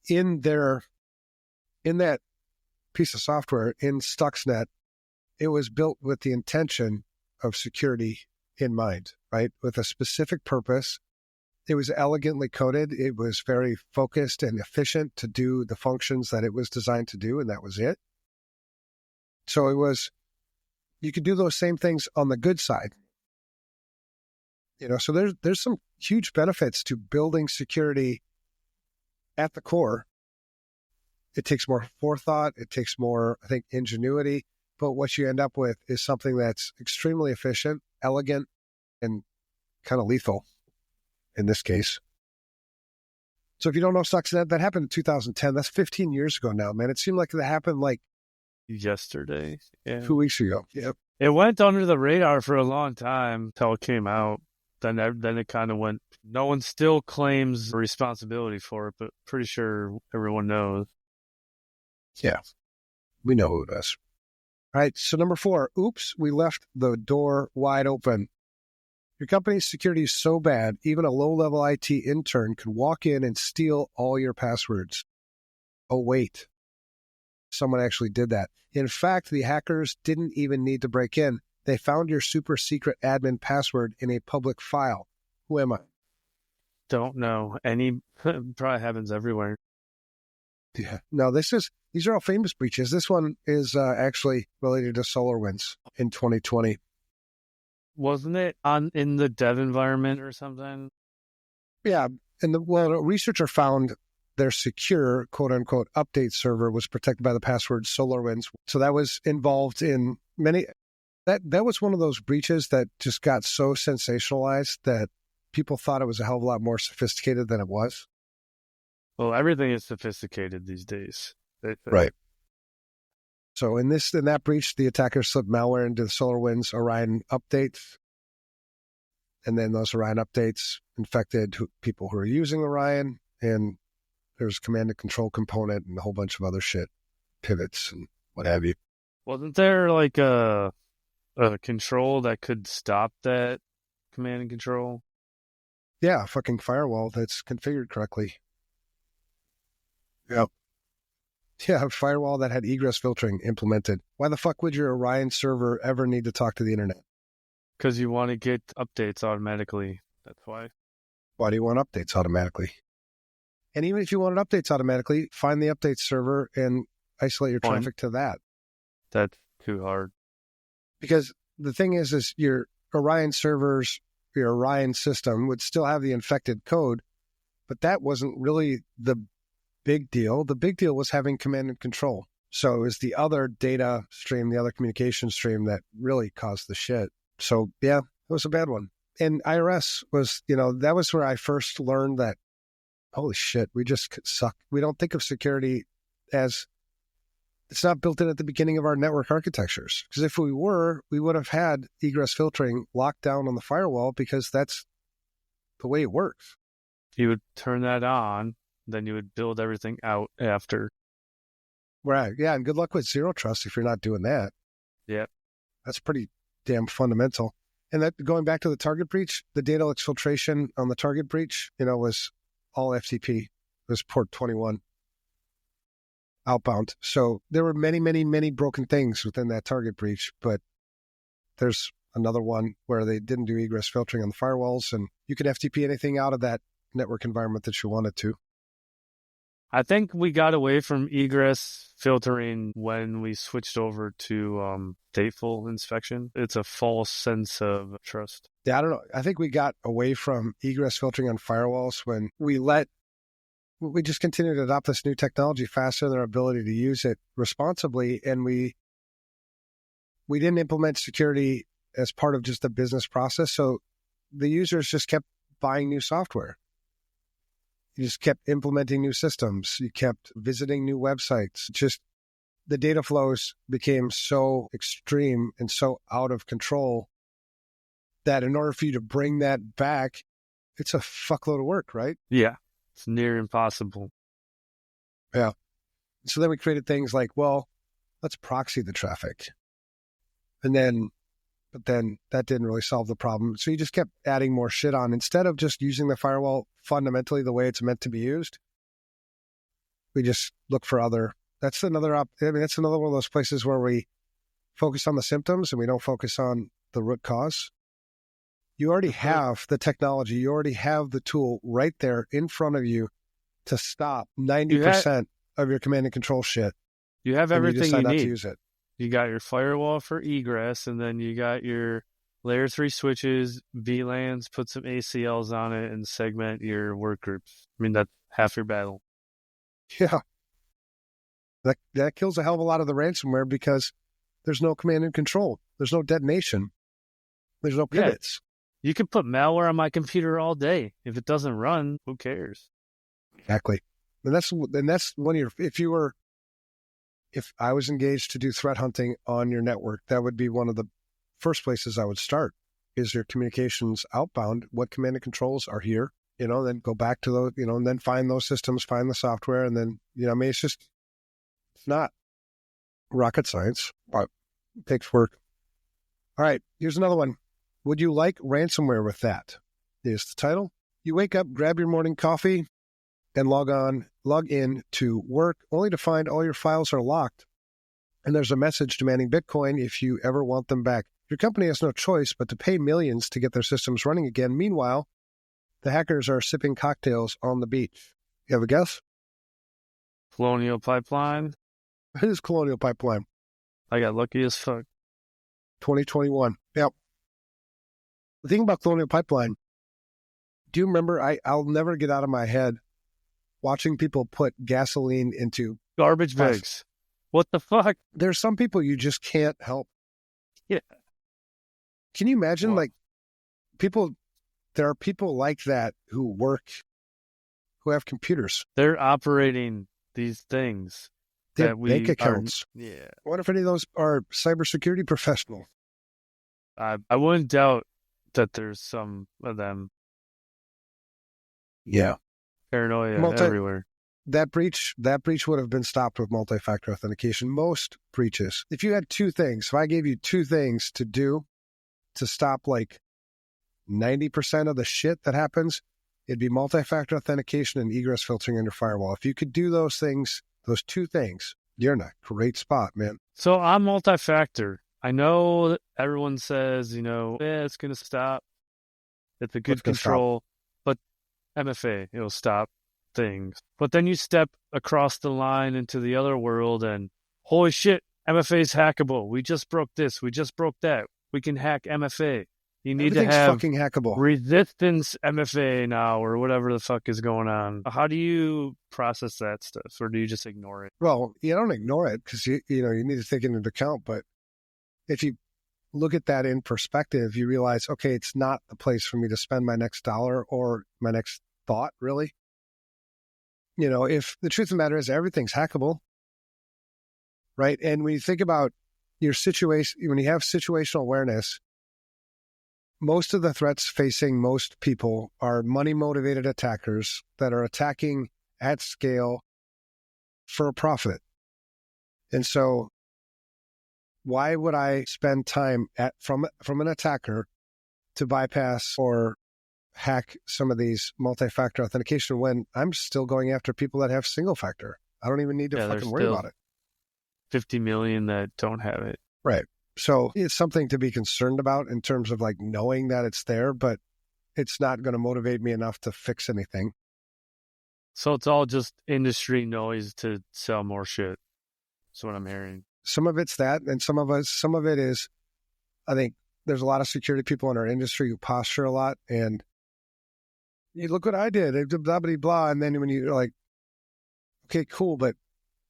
Speaker 1: in that piece of software, in Stuxnet, it was built with the intention of security in mind, right? With a specific purpose. It was elegantly coded. It was very focused and efficient to do the functions that it was designed to do, and that was it. So you could do those same things on the good side. You know, so there's some huge benefits to building security at the core. It takes more forethought. It takes more, I think, ingenuity. But what you end up with is something that's extremely efficient, elegant, and kind of lethal in this case. So if you don't know Stuxnet, that happened in 2010. That's 15 years ago now, man. It seemed like that happened like
Speaker 2: yesterday. Yeah.
Speaker 1: 2 weeks ago. Yep.
Speaker 2: It went under the radar for a long time until it came out. Then it kind of went. No one still claims responsibility for it, but pretty sure everyone knows.
Speaker 1: Yeah, we know who it is. All right, so number 4, oops, we left the door wide open. Your company's security is so bad, even a low-level IT intern could walk in and steal all your passwords. Oh, wait. Someone actually did that. In fact, the hackers didn't even need to break in. They found your super secret admin password in a public file. Who am I?
Speaker 2: Don't know. Probably happens everywhere.
Speaker 1: Yeah. No, these are all famous breaches. This one is actually related to SolarWinds in 2020.
Speaker 2: Wasn't it in the dev environment or something?
Speaker 1: Yeah. And a researcher found their secure, quote unquote, update server was protected by the password SolarWinds. So that was involved in many... That was one of those breaches that just got so sensationalized that people thought it was a hell of a lot more sophisticated than it was.
Speaker 2: Well, everything is sophisticated these days.
Speaker 1: Right. So in that breach, the attacker slipped malware into the SolarWinds Orion updates. And then those Orion updates infected people who are using Orion. And there's a command and control component and a whole bunch of other shit, pivots and what have you.
Speaker 2: Wasn't there like a control that could stop that command and control?
Speaker 1: Yeah, a fucking firewall that's configured correctly. Yep. Yeah, a firewall that had egress filtering implemented. Why the fuck would your Orion server ever need to talk to the internet?
Speaker 2: Because you want to get updates automatically. That's why.
Speaker 1: Why do you want updates automatically? And even if you wanted updates automatically, find the update server and isolate your traffic to that.
Speaker 2: That's too hard.
Speaker 1: Because the thing is your Orion servers, your Orion system would still have the infected code, but that wasn't really the big deal. The big deal was having command and control. So it was the other data stream, the other communication stream that really caused the shit. So yeah, it was a bad one. And IRS was, that was where I first learned that, holy shit, we just suck. We don't think of security as, it's not built in at the beginning of our network architectures. Because if we were, we would have had egress filtering locked down on the firewall because that's the way it works.
Speaker 2: You would turn that on, then you would build everything out after.
Speaker 1: Right. Yeah. And good luck with zero trust if you're not doing that.
Speaker 2: Yep.
Speaker 1: That's pretty damn fundamental. And that going back to the target breach, the data exfiltration on the target breach, was all FTP. It was port 21 outbound. So there were many, many, many broken things within that target breach, but there's another one where they didn't do egress filtering on the firewalls, and you can FTP anything out of that network environment that you wanted to.
Speaker 2: I think we got away from egress filtering when we switched over to stateful inspection. It's a false sense of trust.
Speaker 1: Yeah, I don't know. I think we got away from egress filtering on firewalls when we just continued to adopt this new technology faster than our ability to use it responsibly, and we didn't implement security as part of just the business process. So the users just kept buying new software. You just kept implementing new systems. You kept visiting new websites. Just the data flows became so extreme and so out of control that in order for you to bring that back, it's a fuckload of work, right?
Speaker 2: Yeah, it's near impossible.
Speaker 1: Yeah. So then we created things like, well, let's proxy the traffic. But then that didn't really solve the problem. So you just kept adding more shit on. Instead of just using the firewall fundamentally the way it's meant to be used, we just look for other. That's another one of those places where we focus on the symptoms and we don't focus on the root cause. You already have the technology. You already have the tool right there in front of you to stop 90% of your command and control shit.
Speaker 2: You have everything you need.
Speaker 1: To use it.
Speaker 2: You got your firewall for egress, and then you got your layer 3 switches, VLANs, put some ACLs on it, and segment your work groups. I mean, that's half your battle.
Speaker 1: Yeah. That kills a hell of a lot of the ransomware because there's no command and control. There's no detonation. There's no pivots.
Speaker 2: Yeah. You can put malware on my computer all day. If it doesn't run, who cares?
Speaker 1: Exactly. And that's one of your, if I was engaged to do threat hunting on your network, that would be one of the first places I would start is your communications outbound. What command and controls are here, then go back to those, and then find those systems, find the software. And then, it's not rocket science, but it takes work. All right. Here's another one. Would you like ransomware with that? Here's the title. You wake up, grab your morning coffee, and log in to work, only to find all your files are locked. And there's a message demanding Bitcoin if you ever want them back. Your company has no choice but to pay millions to get their systems running again. Meanwhile, the hackers are sipping cocktails on the beach. You have a guess?
Speaker 2: Colonial Pipeline.
Speaker 1: It is Colonial Pipeline.
Speaker 2: I got lucky as fuck.
Speaker 1: 2021. Yep. The thing about Colonial Pipeline, do you remember, I'll never get out of my head watching people put gasoline into
Speaker 2: garbage bags. What the fuck?
Speaker 1: There's some people you just can't help.
Speaker 2: Yeah.
Speaker 1: Can you imagine, there are people like that who have computers.
Speaker 2: They're operating these things.
Speaker 1: They have bank accounts.
Speaker 2: Yeah.
Speaker 1: I wonder if any of those are cybersecurity professionals.
Speaker 2: I wouldn't doubt that there's some of them.
Speaker 1: Yeah.
Speaker 2: Paranoia everywhere.
Speaker 1: That breach would have been stopped with multi-factor authentication. Most breaches, if you had two things, if I gave you two things to do to stop 90% of the shit that happens, it'd be multi-factor authentication and egress filtering on your firewall. If you could do those things, those two things, you're in a great spot, man.
Speaker 2: So I'm multi-factor. I know that everyone says, it's going to stop. It's a good control, but MFA, it'll stop things. But then you step across the line into the other world and holy shit, MFA is hackable. We just broke this. We just broke that. We can hack MFA. You need to have
Speaker 1: fucking hackable.
Speaker 2: resistance MFA now or whatever the fuck is going on. How do you process that stuff, or do you just ignore it?
Speaker 1: Well, you don't ignore it because you need to take it into account. But if you look at that in perspective, you realize, okay, it's not the place for me to spend my next dollar or my next thought, really. If the truth of the matter is everything's hackable, right? And when you think about your situation, when you have situational awareness, most of the threats facing most people are money-motivated attackers that are attacking at scale for a profit. And so why would I spend time from an attacker to bypass or hack some of these multi-factor authentication when I'm still going after people that have single-factor? I don't even need to fucking worry about it.
Speaker 2: 50 million that don't have it.
Speaker 1: Right. So it's something to be concerned about in terms of like knowing that it's there, but it's not going to motivate me enough to fix anything.
Speaker 2: So it's all just industry noise to sell more shit. That's what I'm hearing.
Speaker 1: Some of it's that, and some of it is, I think there's a lot of security people in our industry who posture a lot, and you look what I did, blah, blah, blah, and then when you're like, okay, cool, but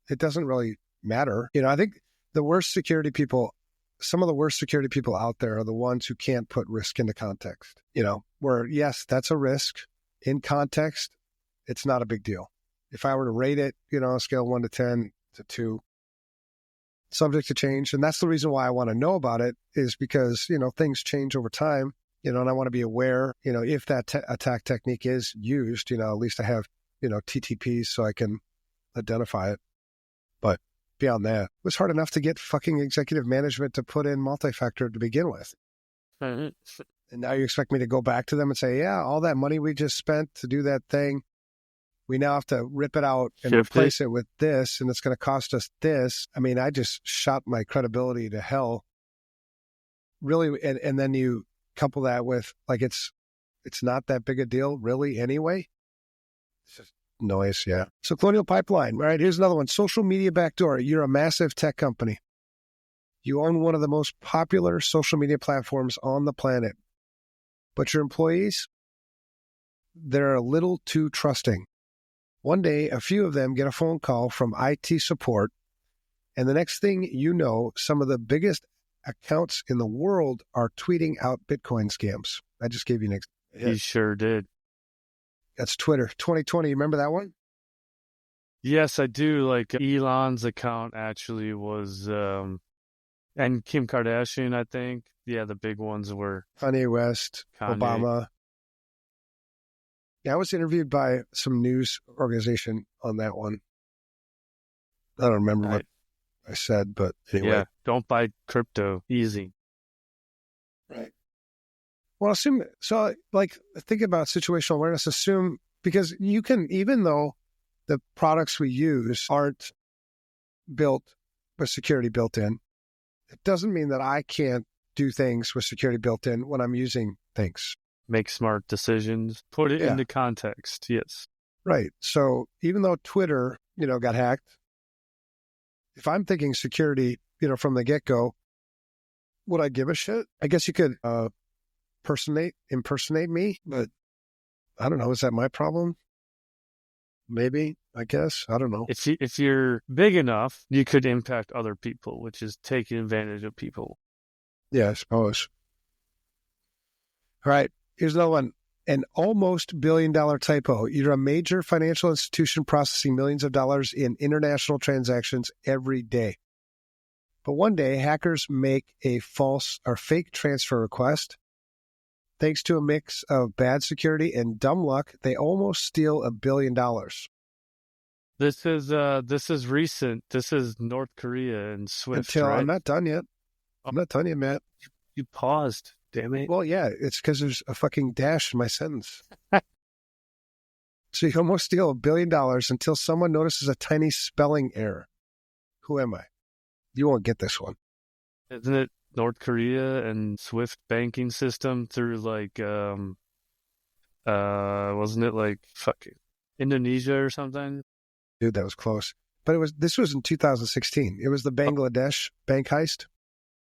Speaker 1: it doesn't really matter. I think some of the worst security people out there are the ones who can't put risk into context, where yes, that's a risk in context. It's not a big deal. If I were to rate it, on a scale of 1 to 10 to 2, subject to change. And that's the reason why I want to know about it, is because, things change over time, and I want to be aware, if that attack technique is used, at least I have, TTPs so I can identify it. But beyond that, it was hard enough to get fucking executive management to put in multi-factor to begin with. And now you expect me to go back to them and say, yeah, all that money we just spent to do that thing, we now have to rip it out and replace it with this, and it's going to cost us this. I mean, I just shot my credibility to hell. Really, and then you couple that with, like, it's not that big a deal, really, anyway. It's just noise, yeah. So Colonial Pipeline, right? Here's another one. Social media backdoor. You're a massive tech company. You own one of the most popular social media platforms on the planet. But your employees, they're a little too trusting. One day, a few of them get a phone call from IT support, and the next thing you know, some of the biggest accounts in the world are tweeting out Bitcoin scams. I just gave you an example.
Speaker 2: He sure did.
Speaker 1: That's Twitter. 2020, remember that one?
Speaker 2: Yes, I do. Like Elon's account actually was, and Kim Kardashian, I think. Yeah, the big ones were
Speaker 1: Kanye West, Obama. Yeah, I was interviewed by some news organization on that one. I don't remember what I said, but anyway.
Speaker 2: Yeah, don't buy crypto. Easy.
Speaker 1: Right. Well, think about situational awareness, because you can, even though the products we use aren't built with security built in, it doesn't mean that I can't do things with security built in when I'm using things.
Speaker 2: Make smart decisions, put it into context. Yes.
Speaker 1: Right. So even though Twitter, got hacked, if I'm thinking security, from the get-go, would I give a shit? I guess you could impersonate me, but I don't know. Is that my problem? Maybe, I guess. I don't know.
Speaker 2: If you're big enough, you could impact other people, which is taking advantage of people.
Speaker 1: Yeah, I suppose. All right. Here's another one. An almost billion-dollar typo. You're a major financial institution processing millions of dollars in international transactions every day. But one day, hackers make a false or fake transfer request. Thanks to a mix of bad security and dumb luck, they almost steal $1 billion.
Speaker 2: This is recent. This is North Korea and SWIFT. Right?
Speaker 1: I'm not done yet. Matt.
Speaker 2: You paused. Damn it.
Speaker 1: Well, yeah, it's because there's a fucking dash in my sentence. So you almost steal $1 billion until someone notices a tiny spelling error. Who am I? You won't get this one.
Speaker 2: Isn't it North Korea and SWIFT banking system through wasn't it like fucking Indonesia or something.
Speaker 1: Dude, that was close. But this was in 2016. It was the Bangladesh bank heist.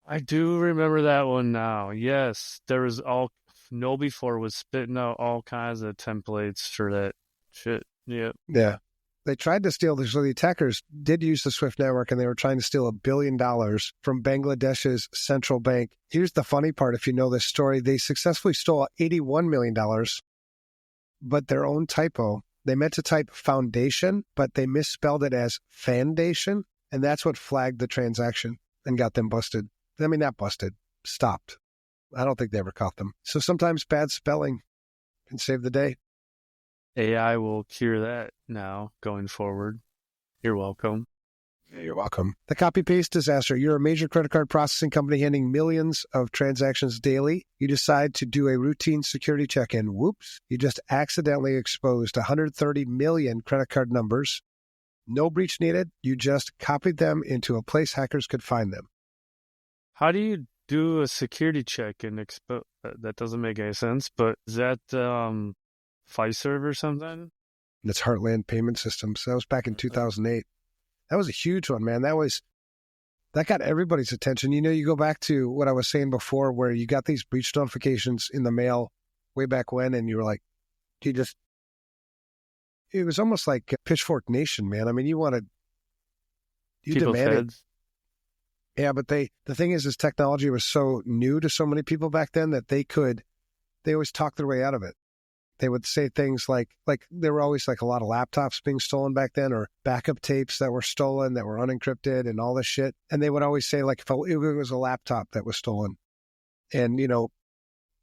Speaker 2: I do remember that one now. Yes, there was KnowBe4 was spitting out all kinds of templates for that shit. Yeah.
Speaker 1: Yeah. They tried to steal this. So the attackers did use the SWIFT network, and they were trying to steal $1 billion from Bangladesh's central bank. Here's the funny part. If you know this story, they successfully stole $81 million, but their own typo. They meant to type foundation, but they misspelled it as foundation, and that's what flagged the transaction and got them busted. I mean, not busted, stopped. I don't think they ever caught them. So sometimes bad spelling can save the day.
Speaker 2: AI will cure that now going forward. You're welcome.
Speaker 1: You're welcome. The copy-paste disaster. You're a major credit card processing company handling millions of transactions daily. You decide to do a routine security check-in. Whoops. You just accidentally exposed 130 million credit card numbers. No breach needed. You just copied them into a place hackers could find them.
Speaker 2: How do you do a security check and expose? That doesn't make any sense, but is that Fiserv or something?
Speaker 1: That's Heartland Payment Systems. That was back in 2008. That was a huge one, man. That got everybody's attention. You know, you go back to what I was saying before, where you got these breach notifications in the mail way back when, and you were like, it was almost like Pitchfork Nation, man. I mean, you demanded. Yeah, but the thing is technology was so new to so many people back then that they always talked their way out of it. They would say things like there were always like a lot of laptops being stolen back then, or backup tapes that were stolen that were unencrypted and all this shit. And they would always say, like, if it was a laptop that was stolen and, you know,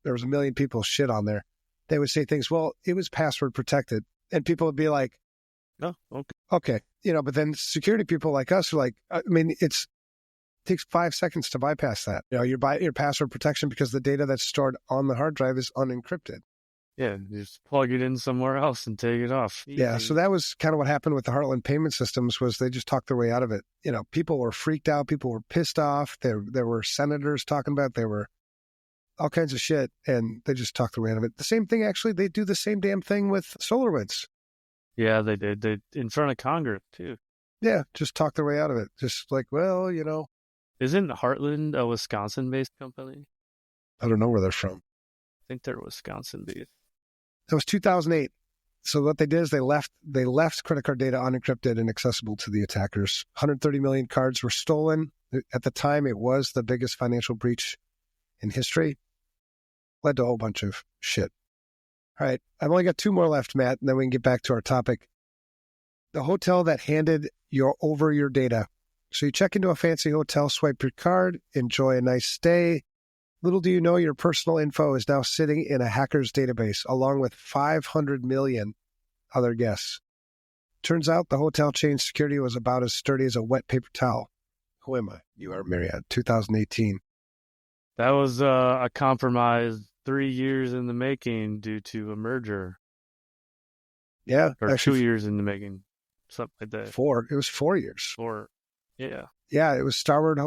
Speaker 1: there was 1 million people shit on there, they would say things, well, it was password protected. And people would be like,
Speaker 2: oh, okay.
Speaker 1: Okay. You know, but then security people like us are like, I mean, it takes 5 seconds to bypass that. You know, your password protection because the data that's stored on the hard drive is unencrypted.
Speaker 2: Yeah, you just plug it in somewhere else and take it off. Easy.
Speaker 1: Yeah, so that was kind of what happened with the Heartland Payment Systems was they just talked their way out of it. You know, people were freaked out. People were pissed off. There were senators talking about it. There were all kinds of shit, and they just talked their way out of it. The same thing, actually, they do the same damn thing with SolarWinds.
Speaker 2: Yeah, they did. They in front of Congress, too.
Speaker 1: Yeah, just talk their way out of it. Just like, well, you know.
Speaker 2: Isn't Heartland a Wisconsin-based company?
Speaker 1: I don't know where they're from.
Speaker 2: I think they're Wisconsin-based.
Speaker 1: That was 2008. So what they did is they left credit card data unencrypted and accessible to the attackers. 130 million cards were stolen. At the time, it was the biggest financial breach in history. Led to a whole bunch of shit. All right, I've only got 2 more left, Matt, and then we can get back to our topic. The hotel that handed over your data. So you check into a fancy hotel, swipe your card, enjoy a nice stay. Little do you know, your personal info is now sitting in a hacker's database, along with 500 million other guests. Turns out the hotel chain security was about as sturdy as a wet paper towel. Who am I? You are Marriott, 2018.
Speaker 2: That was a compromise 3 years in the making due to a merger.
Speaker 1: Yeah.
Speaker 2: Or
Speaker 1: actually,
Speaker 2: 2 years in the making, something like that.
Speaker 1: 4. It was 4 years.
Speaker 2: 4. Yeah.
Speaker 1: Yeah, it was Starwood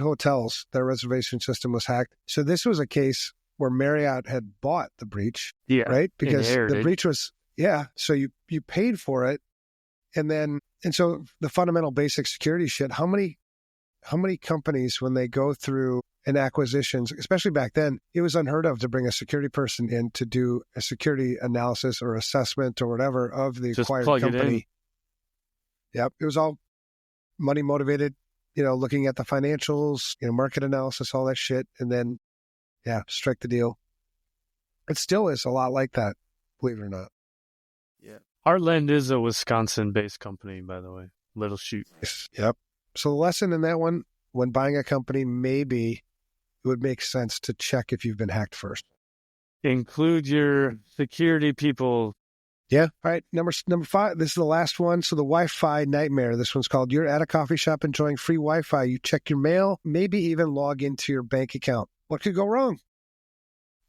Speaker 1: Hotels. Their reservation system was hacked. So this was a case where Marriott had bought the breach, right? Because the breach was, so you paid for it. And so the fundamental basic security shit, how many companies, when they go through an acquisitions, especially back then, it was unheard of to bring a security person in to do a security analysis or assessment or whatever of the acquired company. Yep. It was all money motivated, you know, looking at the financials, you know, market analysis, all that shit. And then, strike the deal. It still is a lot like that, believe it or not.
Speaker 2: Yeah. Heartland is a Wisconsin-based company, by the way. Little shoot.
Speaker 1: Yep. So the lesson in that one, when buying a company, maybe it would make sense to check if you've been hacked first.
Speaker 2: Include your security people.
Speaker 1: Yeah. All right. Number 5. This is the last one. So the Wi-Fi nightmare. This one's called, you're at a coffee shop enjoying free Wi-Fi. You check your mail, maybe even log into your bank account. What could go wrong?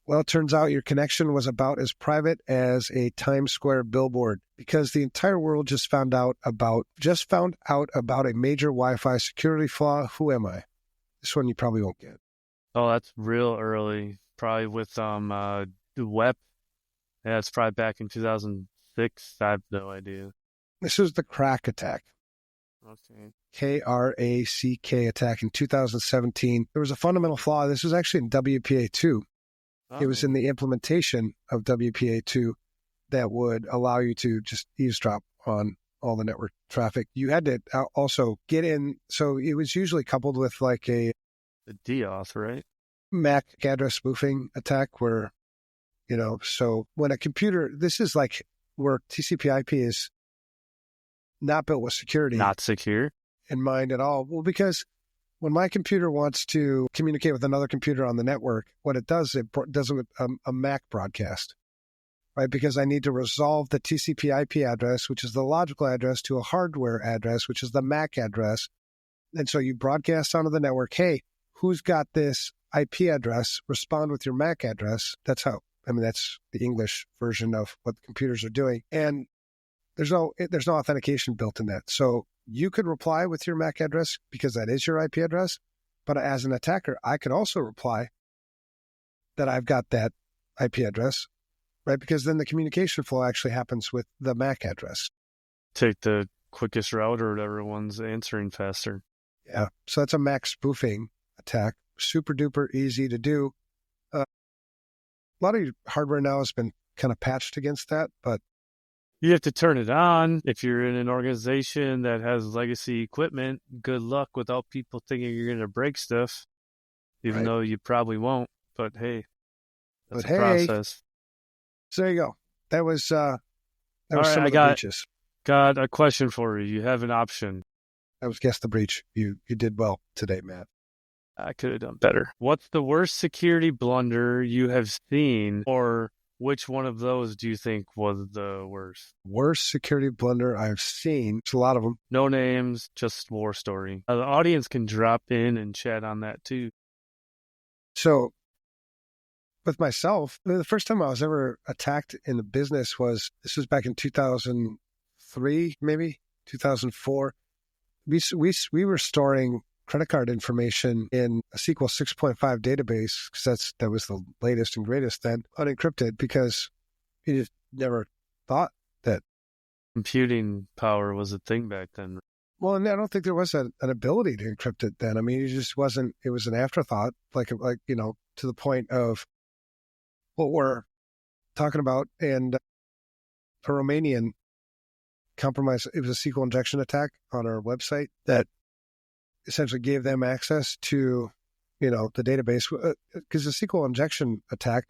Speaker 1: Well, it turns out your connection was about as private as a Times Square billboard because the entire world just found out about a major Wi-Fi security flaw. Who am I? This one you probably won't get.
Speaker 2: Oh, that's real early. Probably with the web. Yeah, it's probably back in 2000 Six, I have no idea.
Speaker 1: This was the crack attack.
Speaker 2: Okay.
Speaker 1: KRACK attack in 2017. There was a fundamental flaw. This was actually in WPA2. It was in the implementation of WPA2 that would allow you to just eavesdrop on all the network traffic. You had to also get in. So it was usually coupled with like a
Speaker 2: DDoS, right?
Speaker 1: MAC address spoofing attack where, so when a computer, this is like where TCP IP is not built with security.
Speaker 2: Not secure.
Speaker 1: In mind at all. Well, because when my computer wants to communicate with another computer on the network, what it does, it does it with a MAC broadcast, right? Because I need to resolve the TCP IP address, which is the logical address, to a hardware address, which is the MAC address. And so you broadcast onto the network, hey, who's got this IP address? Respond with your MAC address. That's the English version of what the computers are doing. And there's no authentication built in that. So you could reply with your MAC address because that is your IP address. But as an attacker, I could also reply that I've got that IP address, right? Because then the communication flow actually happens with the MAC address.
Speaker 2: Take the quickest route or whatever one's answering faster.
Speaker 1: Yeah. So that's a MAC spoofing attack. Super duper easy to do. A lot of your hardware now has been kind of patched against that, but
Speaker 2: you have to turn it on. If you're in an organization that has legacy equipment, good luck without people thinking you're going to break stuff, even though you probably won't. But hey, that's a process.
Speaker 1: So there you go. That was some
Speaker 2: right,
Speaker 1: of the breaches.
Speaker 2: Got a question for you. You have an option.
Speaker 1: That was Guess the Breach. You did well today, Matt.
Speaker 2: I could have done better. What's the worst security blunder you have seen, or which one of those do you think was the worst?
Speaker 1: Worst security blunder I've seen. It's a lot of them.
Speaker 2: No names, just war story. The audience can drop in and chat on that too.
Speaker 1: So with myself, the first time I was ever attacked in the business was back in 2003, maybe 2004. We were storing credit card information in a SQL 6.5 database because that was the latest and greatest then, unencrypted, because you just never thought that
Speaker 2: computing power was a thing back then.
Speaker 1: Well, and I don't think there was an ability to encrypt it then. I mean, it just wasn't. It was an afterthought, like to the point of what we're talking about. And a Romanian compromise. It was a SQL injection attack on our website that essentially gave them access to, the database. Because the SQL injection attack,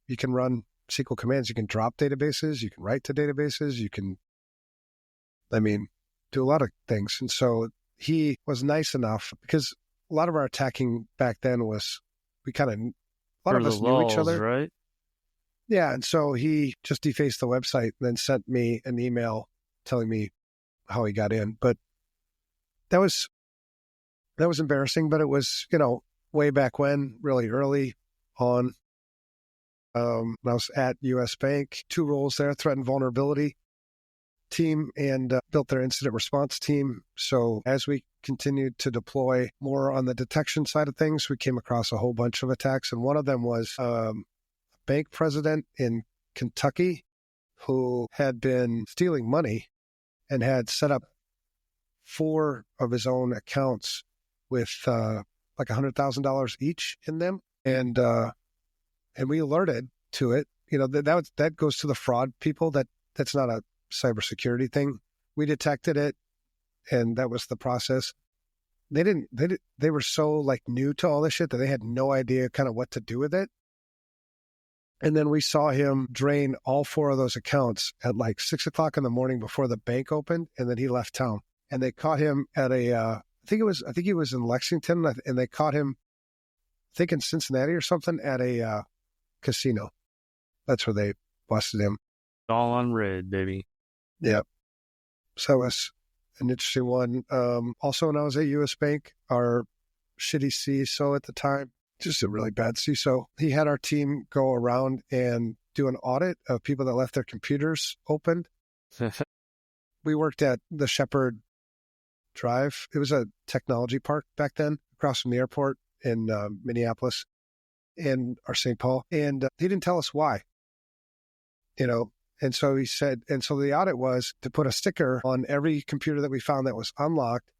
Speaker 1: you can run SQL commands. You can drop databases. You can write to databases. You can, do a lot of things. And so he was nice enough, because a lot of our attacking back then was, a lot of us knew each other.
Speaker 2: Right?
Speaker 1: Yeah. And so he just defaced the website and then sent me an email telling me how he got in. But that was embarrassing, but it was, way back when, really early on. I was at US Bank, 2 roles there, threat and vulnerability team, and built their incident response team. So as we continued to deploy more on the detection side of things, we came across a whole bunch of attacks. And one of them was a bank president in Kentucky who had been stealing money and had set up 4 of his own accounts with like $100,000 each in them. And we alerted to it. That goes to the fraud people. That's not a cybersecurity thing. We detected it, and that was the process. They were so new to all this shit that they had no idea kind of what to do with it. And then we saw him drain all 4 of those accounts at 6:00 in the morning before the bank opened, and then he left town. And they caught him at I think he was in Lexington, and they caught him, I think in Cincinnati or something, at a casino. That's where they busted him.
Speaker 2: All on red, baby.
Speaker 1: Yeah. So that was an interesting one. Also, when I was at US Bank, our shitty CISO at the time, just a really bad CISO, he had our team go around and do an audit of people that left their computers open. We worked at the Shepherd Drive. It was a technology park back then, across from the airport in Minneapolis or St. Paul. And he didn't tell us why. And so he said, and so the audit was to put a sticker on every computer that we found that was unlocked,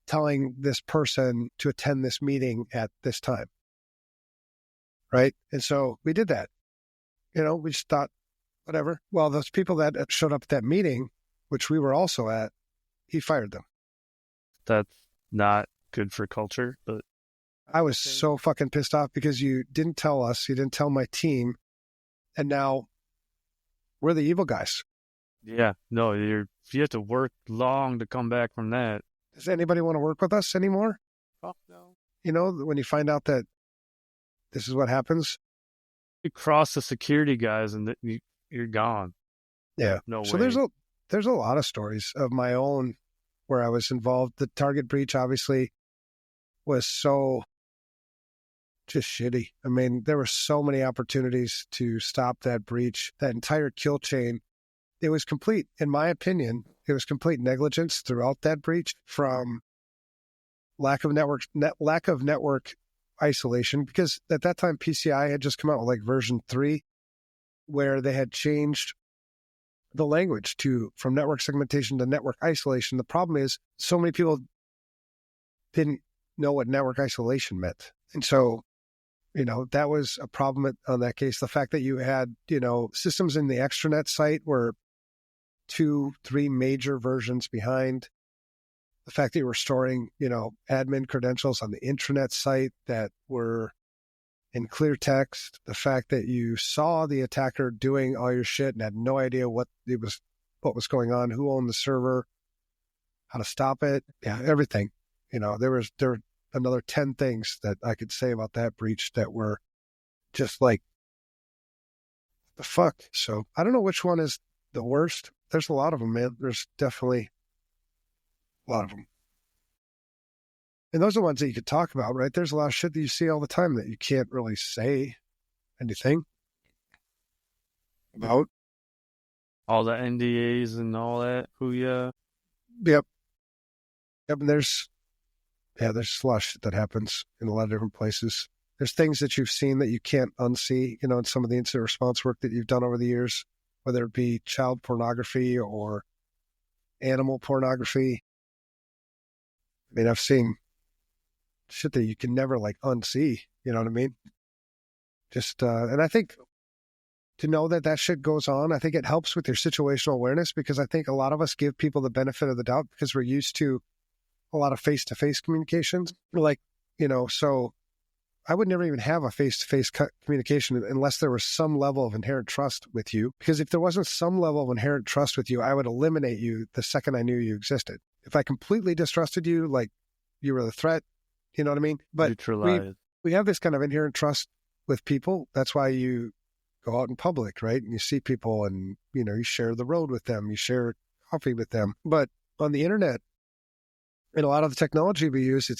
Speaker 1: telling this person to attend this meeting at this time. Right. And so we did that. We just thought, whatever. Well, those people that showed up at that meeting, which we were also at, he fired them.
Speaker 2: That's not good for culture, but
Speaker 1: I was so fucking pissed off because you didn't tell us, you didn't tell my team, and now we're the evil guys.
Speaker 2: yeah, no, you have to work long to come back from that.
Speaker 1: Does anybody want to work with us anymore?
Speaker 2: Oh, no.
Speaker 1: When you find out that this is what happens.
Speaker 2: You cross the security guys and you're gone.
Speaker 1: Yeah.
Speaker 2: No
Speaker 1: so
Speaker 2: way.
Speaker 1: there's a lot of stories of my own where I was involved. The Target breach obviously was so just shitty. I mean, there were so many opportunities to stop that breach, that entire kill chain. It was complete, in my opinion, it was complete negligence throughout that breach, from lack of network isolation, because at that time PCI had just come out with like version 3, where they had changed the language from network segmentation to network isolation. The problem is so many people didn't know what network isolation meant. And so, that was a problem on that case. The fact that you had, systems in the extranet site were 2-3 major versions behind. The fact that you were storing, admin credentials on the intranet site that were in clear text. The fact that you saw the attacker doing all your shit and had no idea what was going on, who owned the server, how to stop it. Yeah, everything. There were another 10 things that I could say about that breach that were just like, the fuck? So I don't know which one is the worst. There's a lot of them, man. There's definitely a lot of them. And those are the ones that you could talk about, right? There's a lot of shit that you see all the time that you can't really say anything about.
Speaker 2: All the NDAs and all that.
Speaker 1: Yep. And there's a lot of shit that happens in a lot of different places. There's things that you've seen that you can't unsee, in some of the incident response work that you've done over the years, whether it be child pornography or animal pornography. I mean, I've seen shit that you can never like unsee, you know what I mean? Just, and I think to know that shit goes on, I think it helps with your situational awareness, because I think a lot of us give people the benefit of the doubt because we're used to a lot of face-to-face communications. Like, so I would never even have a face-to-face communication unless there was some level of inherent trust with you. Because if there wasn't some level of inherent trust with you, I would eliminate you the second I knew you existed. If I completely distrusted you, like you were the threat, you know what I mean? But we have this kind of inherent trust with people. That's why you go out in public, right? And you see people and, you share the road with them, you share coffee with them. But on the internet, and a lot of the technology we use,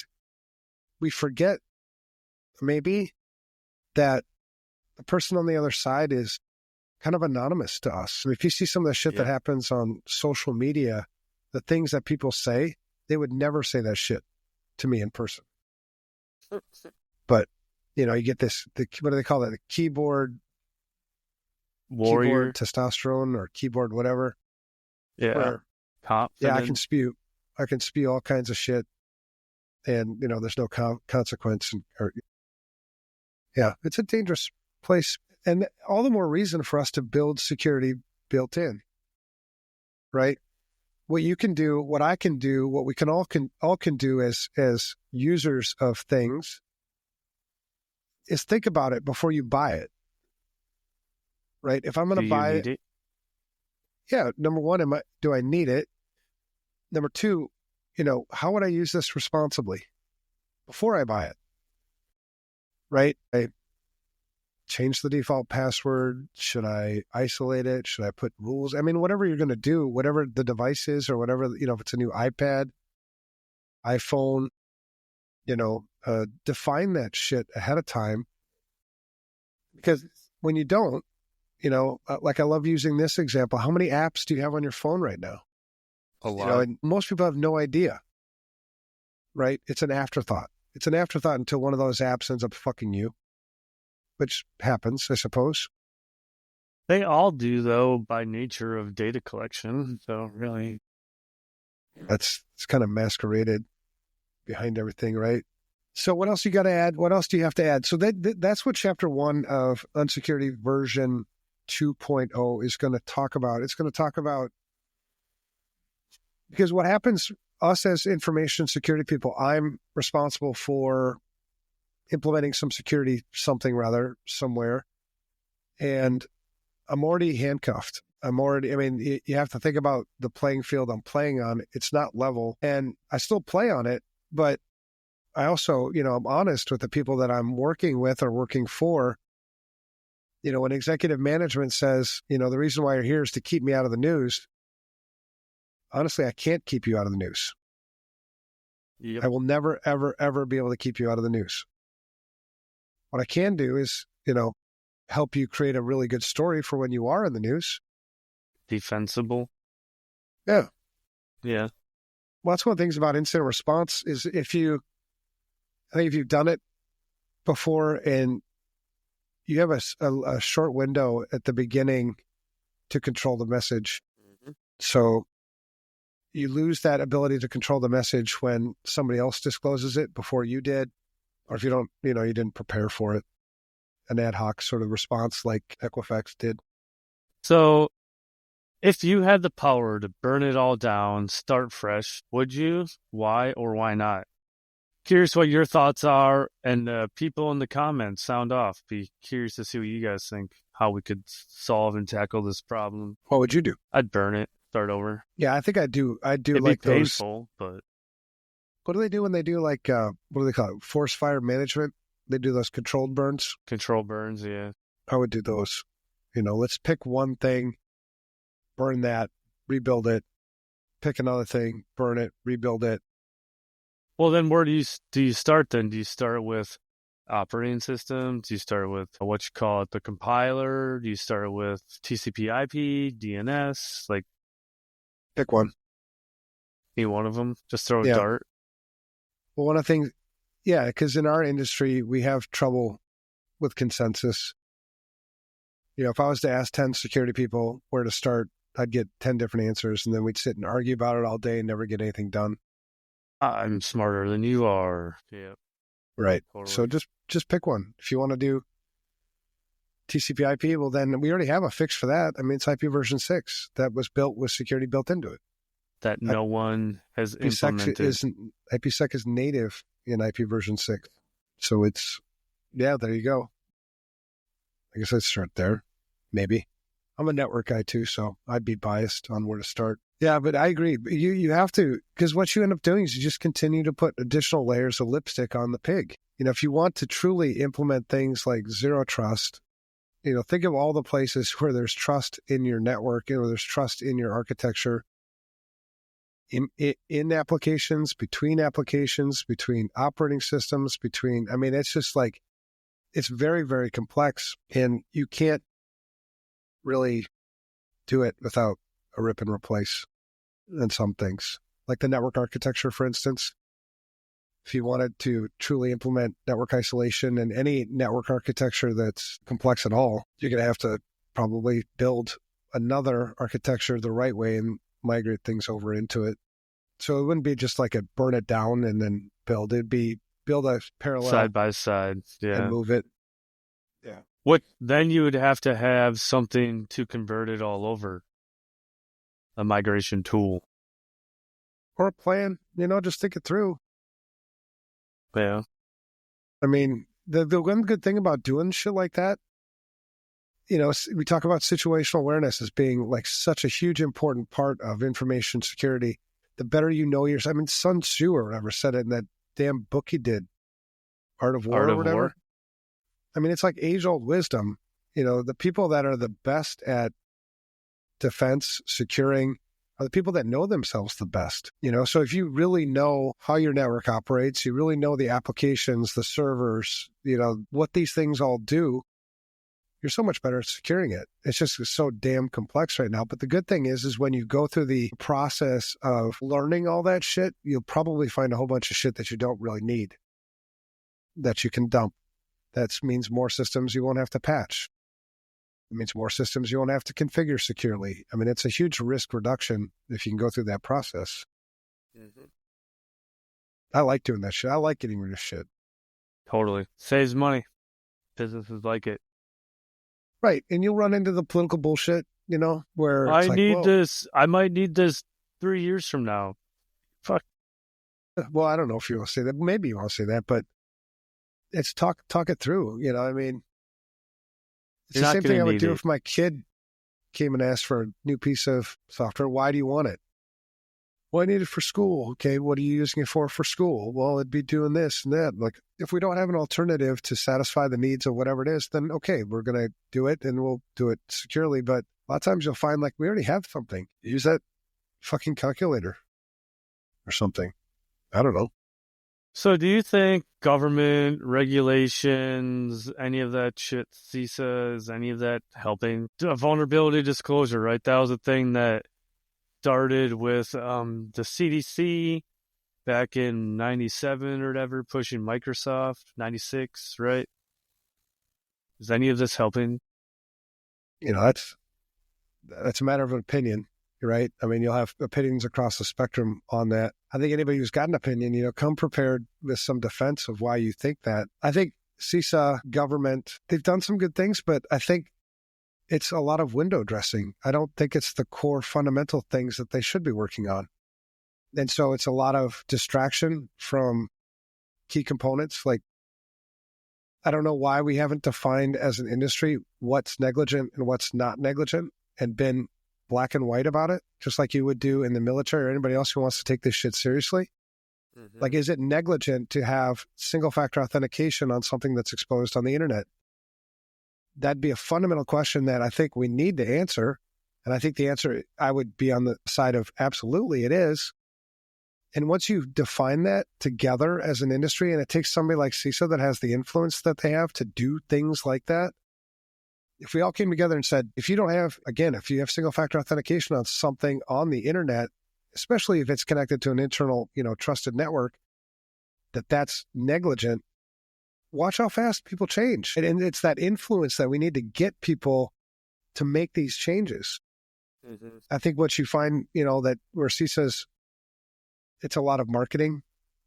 Speaker 1: we forget maybe that the person on the other side is kind of anonymous to us. So if you see some of the shit that happens on social media, the things that people say, they would never say that shit to me in person. But, you get this, what do they call that? The keyboard
Speaker 2: warrior,
Speaker 1: keyboard testosterone or keyboard whatever.
Speaker 2: Yeah.
Speaker 1: Yeah, I can spew all kinds of shit, and there's no consequence. It's a dangerous place, and all the more reason for us to build security built in. Right? What you can do, what I can do, what we can all do as users of things is think about it before you buy it. Right? If I'm going to buy it, number one, do I need it? Number two, how would I use this responsibly before I buy it? Right? I change the default password. Should I isolate it? Should I put rules? I mean, whatever you're going to do, whatever the device is, or whatever, if it's a new iPad, iPhone, define that shit ahead of time. Because when you don't, like I love using this example. How many apps do you have on your phone right now?
Speaker 2: A lot.
Speaker 1: And most people have no idea, right? It's an afterthought. It's an afterthought until one of those apps ends up fucking you, which happens, I suppose.
Speaker 2: They all do, though, by nature of data collection. So really,
Speaker 1: It's kind of masqueraded behind everything, right? So what else you got to add? What else do you have to add? So that's what Chapter 1 of Unsecurity version 2.0 is going to talk about. It's going to talk about, because what happens, us as information security people, I'm responsible for implementing somewhere, and I'm already handcuffed. You have to think about the playing field I'm playing on. It's not level, and I still play on it, but I also, I'm honest with the people that I'm working with or working for. When executive management says, the reason why you're here is to keep me out of the news. Honestly, I can't keep you out of the news.
Speaker 2: yep.
Speaker 1: I will never, ever, ever be able to keep you out of the news. What I can do is, help you create a really good story for when you are in the news.
Speaker 2: Defensible.
Speaker 1: Yeah.
Speaker 2: Yeah.
Speaker 1: Well, that's one of the things about incident response is I think if you've done it before and you have a short window at the beginning to control the message.
Speaker 2: Mm-hmm.
Speaker 1: So you lose that ability to control the message when somebody else discloses it before you did, or if you don't, you didn't prepare for it. An ad hoc sort of response like Equifax did.
Speaker 2: So if you had the power to burn it all down, start fresh, would you? Why or why not? Curious what your thoughts are, and people in the comments sound off. Be curious to see what you guys think, how we could solve and tackle this problem.
Speaker 1: What would you do?
Speaker 2: I'd burn it, start over.
Speaker 1: Yeah, I think I do.
Speaker 2: It'd
Speaker 1: like
Speaker 2: be painful, but
Speaker 1: what do they do when they do what do they call it? Force fire management? They do those controlled burns.
Speaker 2: Control burns, yeah.
Speaker 1: I would do those. Let's pick one thing, burn that, rebuild it. Pick another thing, burn it, rebuild it.
Speaker 2: Well, then where do you start then? Do you start with operating system? Do you start with what you call it, the compiler? Do you start with TCP/IP, DNS? Like,
Speaker 1: pick one.
Speaker 2: any one of them? Just throw a dart?
Speaker 1: Well, one of the things, because in our industry, we have trouble with consensus. If I was to ask 10 security people where to start, I'd get 10 different answers, and then we'd sit and argue about it all day and never get anything done.
Speaker 2: I'm smarter than you are. Yeah.
Speaker 1: Right.
Speaker 2: Totally.
Speaker 1: So just pick one. If you want to do TCP/IP, well, then we already have a fix for that. It's IP version 6 that was built with security built into it.
Speaker 2: That no one has implemented.
Speaker 1: IPsec is native in IP version 6. So it's, there you go. I guess I'd start there, maybe. I'm a network guy too, so I'd be biased on where to start. Yeah, but I agree. You have to, because what you end up doing is you just continue to put additional layers of lipstick on the pig. If you want to truly implement things like zero trust, think of all the places where there's trust in your network, where there's trust in your architecture, in applications, between operating systems, it's just like, it's very, very complex, and you can't really do it without a rip and replace in some things. Like the network architecture, for instance. If you wanted to truly implement network isolation and any network architecture that's complex at all, you're going to have to probably build another architecture the right way and migrate things over into it. So it wouldn't be just like a burn it down and then build. It'd be build a parallel
Speaker 2: side by side,
Speaker 1: and move it. Yeah.
Speaker 2: Then you would have to have something to convert it all over. A migration tool.
Speaker 1: Or a plan, just think it through.
Speaker 2: Yeah.
Speaker 1: The one good thing about doing shit like that, we talk about situational awareness as being like such a huge important part of information security. The better you know yourself. Sun Tzu or whatever said it in that damn book he did, Art of War or whatever. It's like age-old wisdom. The people that are the best at defense, securing, are the people that know themselves the best. So if you really know how your network operates, you really know the applications, the servers, what these things all do, you're so much better at securing it. It's just so damn complex right now. But the good thing is when you go through the process of learning all that shit, you'll probably find a whole bunch of shit that you don't really need, that you can dump. That means more systems you won't have to patch. It means more systems you won't have to configure securely. I mean, it's a huge risk reduction if you can go through that process.
Speaker 2: Mm-hmm.
Speaker 1: I like doing that shit. I like getting rid of shit.
Speaker 2: Totally. Saves money. Businesses like it.
Speaker 1: Right. And you'll run into the political bullshit, where it's
Speaker 2: this. I might need this 3 years from now. Fuck.
Speaker 1: Well, I don't know if you want to say that. Maybe you want to say that, but it's talk it through. I mean, it's the same thing I would do if my kid came and asked for a new piece of software. Why do you want it? Well, I need it for school. Okay, what are you using it for school? Well, it'd be doing this and that. Like, if we don't have an alternative to satisfy the needs of whatever it is, then okay, we're going to do it and we'll do it securely. But a lot of times you'll find like we already have something. Use that fucking calculator or something. I don't know.
Speaker 2: So do you think government regulations, any of that shit, CISA, is any of that helping? Vulnerability disclosure, right? That was a thing that started with the CDC back in 97 or whatever, pushing Microsoft, 96, right? Is any of this helping?
Speaker 1: That's a matter of opinion, right? I mean, you'll have opinions across the spectrum on that. I think anybody who's got an opinion, come prepared with some defense of why you think that. I think CISA, government, they've done some good things, but I think it's a lot of window dressing. I don't think it's the core fundamental things that they should be working on. And so it's a lot of distraction from key components. Like, I don't know why we haven't defined as an industry what's negligent and what's not negligent and been black and white about it, just like you would do in the military or anybody else who wants to take this shit seriously. Mm-hmm. Like, is it negligent to have single-factor authentication on something that's exposed on the internet? That'd be a fundamental question that I think we need to answer. And I think the answer, I would be on the side of absolutely it is. And once you define that together as an industry, and it takes somebody like CISA that has the influence that they have to do things like that, if we all came together and said, if you have single-factor authentication on something on the internet, especially if it's connected to an internal, trusted network, that's negligent, watch how fast people change. And it's that influence that we need to get people to make these changes. Mm-hmm. I think what you find, that where CISA's, it's a lot of marketing.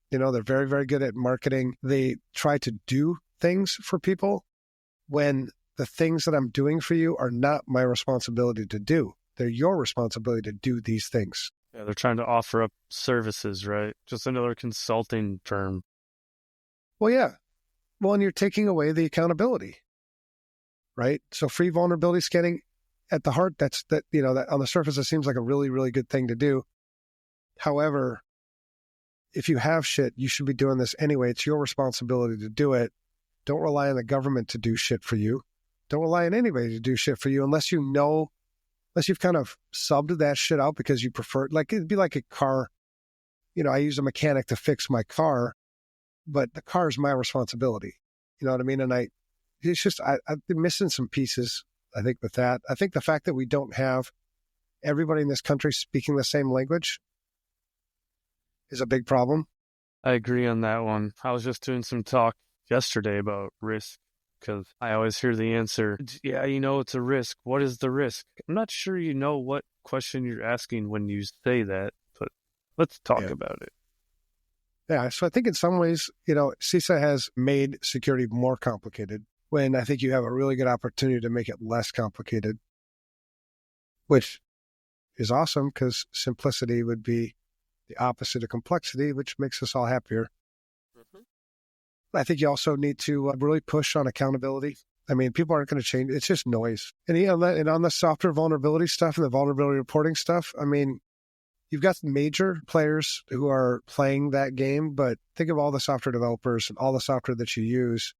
Speaker 1: They're very, very good at marketing. They try to do things for people when the things that I'm doing for you are not my responsibility to do. They're your responsibility to do these things.
Speaker 2: Yeah, they're trying to offer up services, right? Just another consulting firm.
Speaker 1: Well, yeah. Well, and you're taking away the accountability, right? So free vulnerability scanning at the heart, that on the surface, it seems like a really, really good thing to do. However, if you have shit, you should be doing this anyway. It's your responsibility to do it. Don't rely on the government to do shit for you. Don't rely on anybody to do shit for you unless you've kind of subbed that shit out because you prefer, like, it'd be like a car. I use a mechanic to fix my car, but the car is my responsibility. You know what I mean? And I've been missing some pieces, I think, with that. I think the fact that we don't have everybody in this country speaking the same language is a big problem.
Speaker 2: I agree on that one. I was just doing some talk yesterday about risk because I always hear the answer, yeah, it's a risk. What is the risk? I'm not sure you know what question you're asking when you say that, but let's talk about it.
Speaker 1: Yeah, so I think in some ways, CISA has made security more complicated when I think you have a really good opportunity to make it less complicated, which is awesome because simplicity would be the opposite of complexity, which makes us all happier. Mm-hmm. I think you also need to really push on accountability. I mean, people aren't going to change. It's just noise. And on the software vulnerability stuff and the vulnerability reporting stuff, I mean, you've got major players who are playing that game, but think of all the software developers and all the software that you use.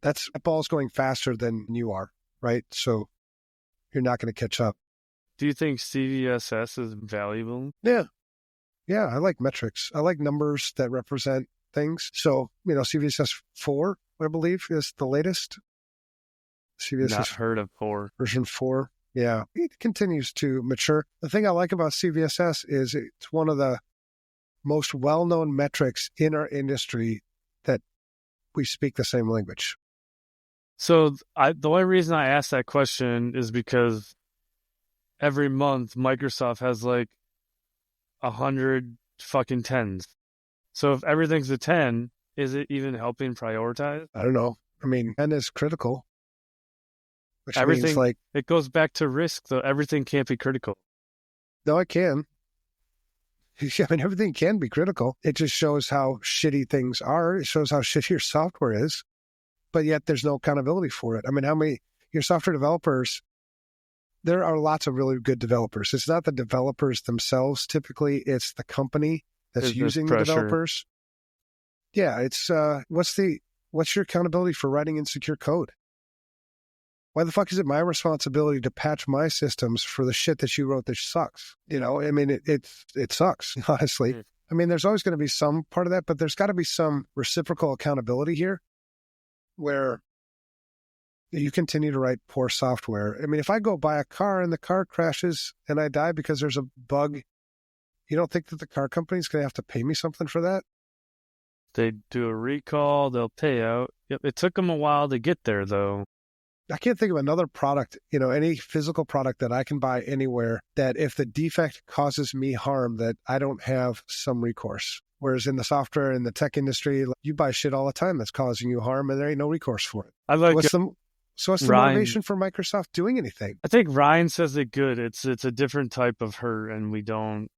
Speaker 1: That ball's going faster than you are, right? So you're not going to catch up.
Speaker 2: Do you think CVSS is valuable?
Speaker 1: Yeah. Yeah, I like metrics. I like numbers that represent things. So, CVSS 4, I believe, is the latest. CVSS
Speaker 2: Not heard of 4.
Speaker 1: Version 4. Yeah, it continues to mature. The thing I like about CVSS is it's one of the most well-known metrics in our industry that we speak the same language.
Speaker 2: So the only reason I asked that question is because every month Microsoft has like 100 fucking 10s. So if everything's a 10, is it even helping prioritize?
Speaker 1: I don't know. I mean, 10 is critical, which means
Speaker 2: Everything,
Speaker 1: like,
Speaker 2: it goes back to risk, though. Everything can't be critical.
Speaker 1: no, it can. I mean, everything can be critical. It just shows how shitty things are. It shows how shitty your software is, but yet there's no accountability for it. I mean, how many, your software developers, there are lots of really good developers. It's not the developers themselves. Typically, it's the company that's using the developers. Yeah, it's, what's your accountability for writing insecure code? Why the fuck is it my responsibility to patch my systems for the shit that you wrote that sucks? You know, I mean, it sucks, honestly. Mm. I mean, there's always going to be some part of that, but there's got to be some reciprocal accountability here where you continue to write poor software. I mean, if I go buy a car and the car crashes and I die because there's a bug, you don't think that the car company's going to have to pay me something for that?
Speaker 2: They do a recall, they'll pay out. Yep, it took them a while to get there, though.
Speaker 1: I can't think of another product, you know, any physical product that I can buy anywhere that if the defect causes me harm, that I don't have some recourse. Whereas in the software and the tech industry, you buy shit all the time that's causing you harm and there ain't no recourse for it.
Speaker 2: I like
Speaker 1: what's the motivation for Microsoft doing anything?
Speaker 2: I think Ryan says it good. It's a different type of hurt, and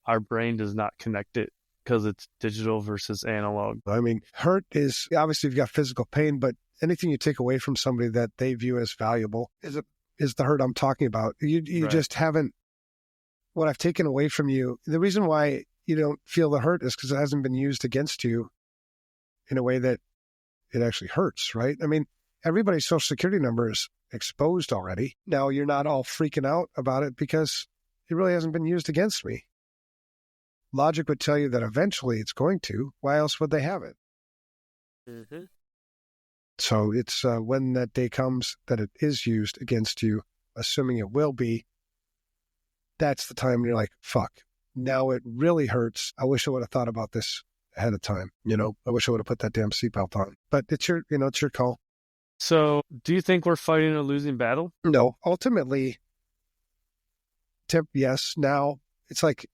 Speaker 2: our brain does not connect it because it's digital versus analog.
Speaker 1: I mean, hurt is, obviously you've got physical pain, but anything you take away from somebody that they view as valuable is the hurt I'm talking about. You right. Just haven't, what I've taken away from you, the reason why you don't feel the hurt is because it hasn't been used against you in a way that it actually hurts, right? I mean, everybody's social security number is exposed already. Now you're not all freaking out about it because it really hasn't been used against me. Logic would tell you that eventually it's going to. Why else would they have it? Mm-hmm. So it's when that day comes that it is used against you, assuming it will be, that's the time you're like, fuck, now it really hurts. I wish I would have thought about this ahead of time. You know, I wish I would have put that damn seatbelt on. But it's your call.
Speaker 2: So do you think we're fighting a losing battle?
Speaker 1: No. Ultimately, yes. Now, it's like,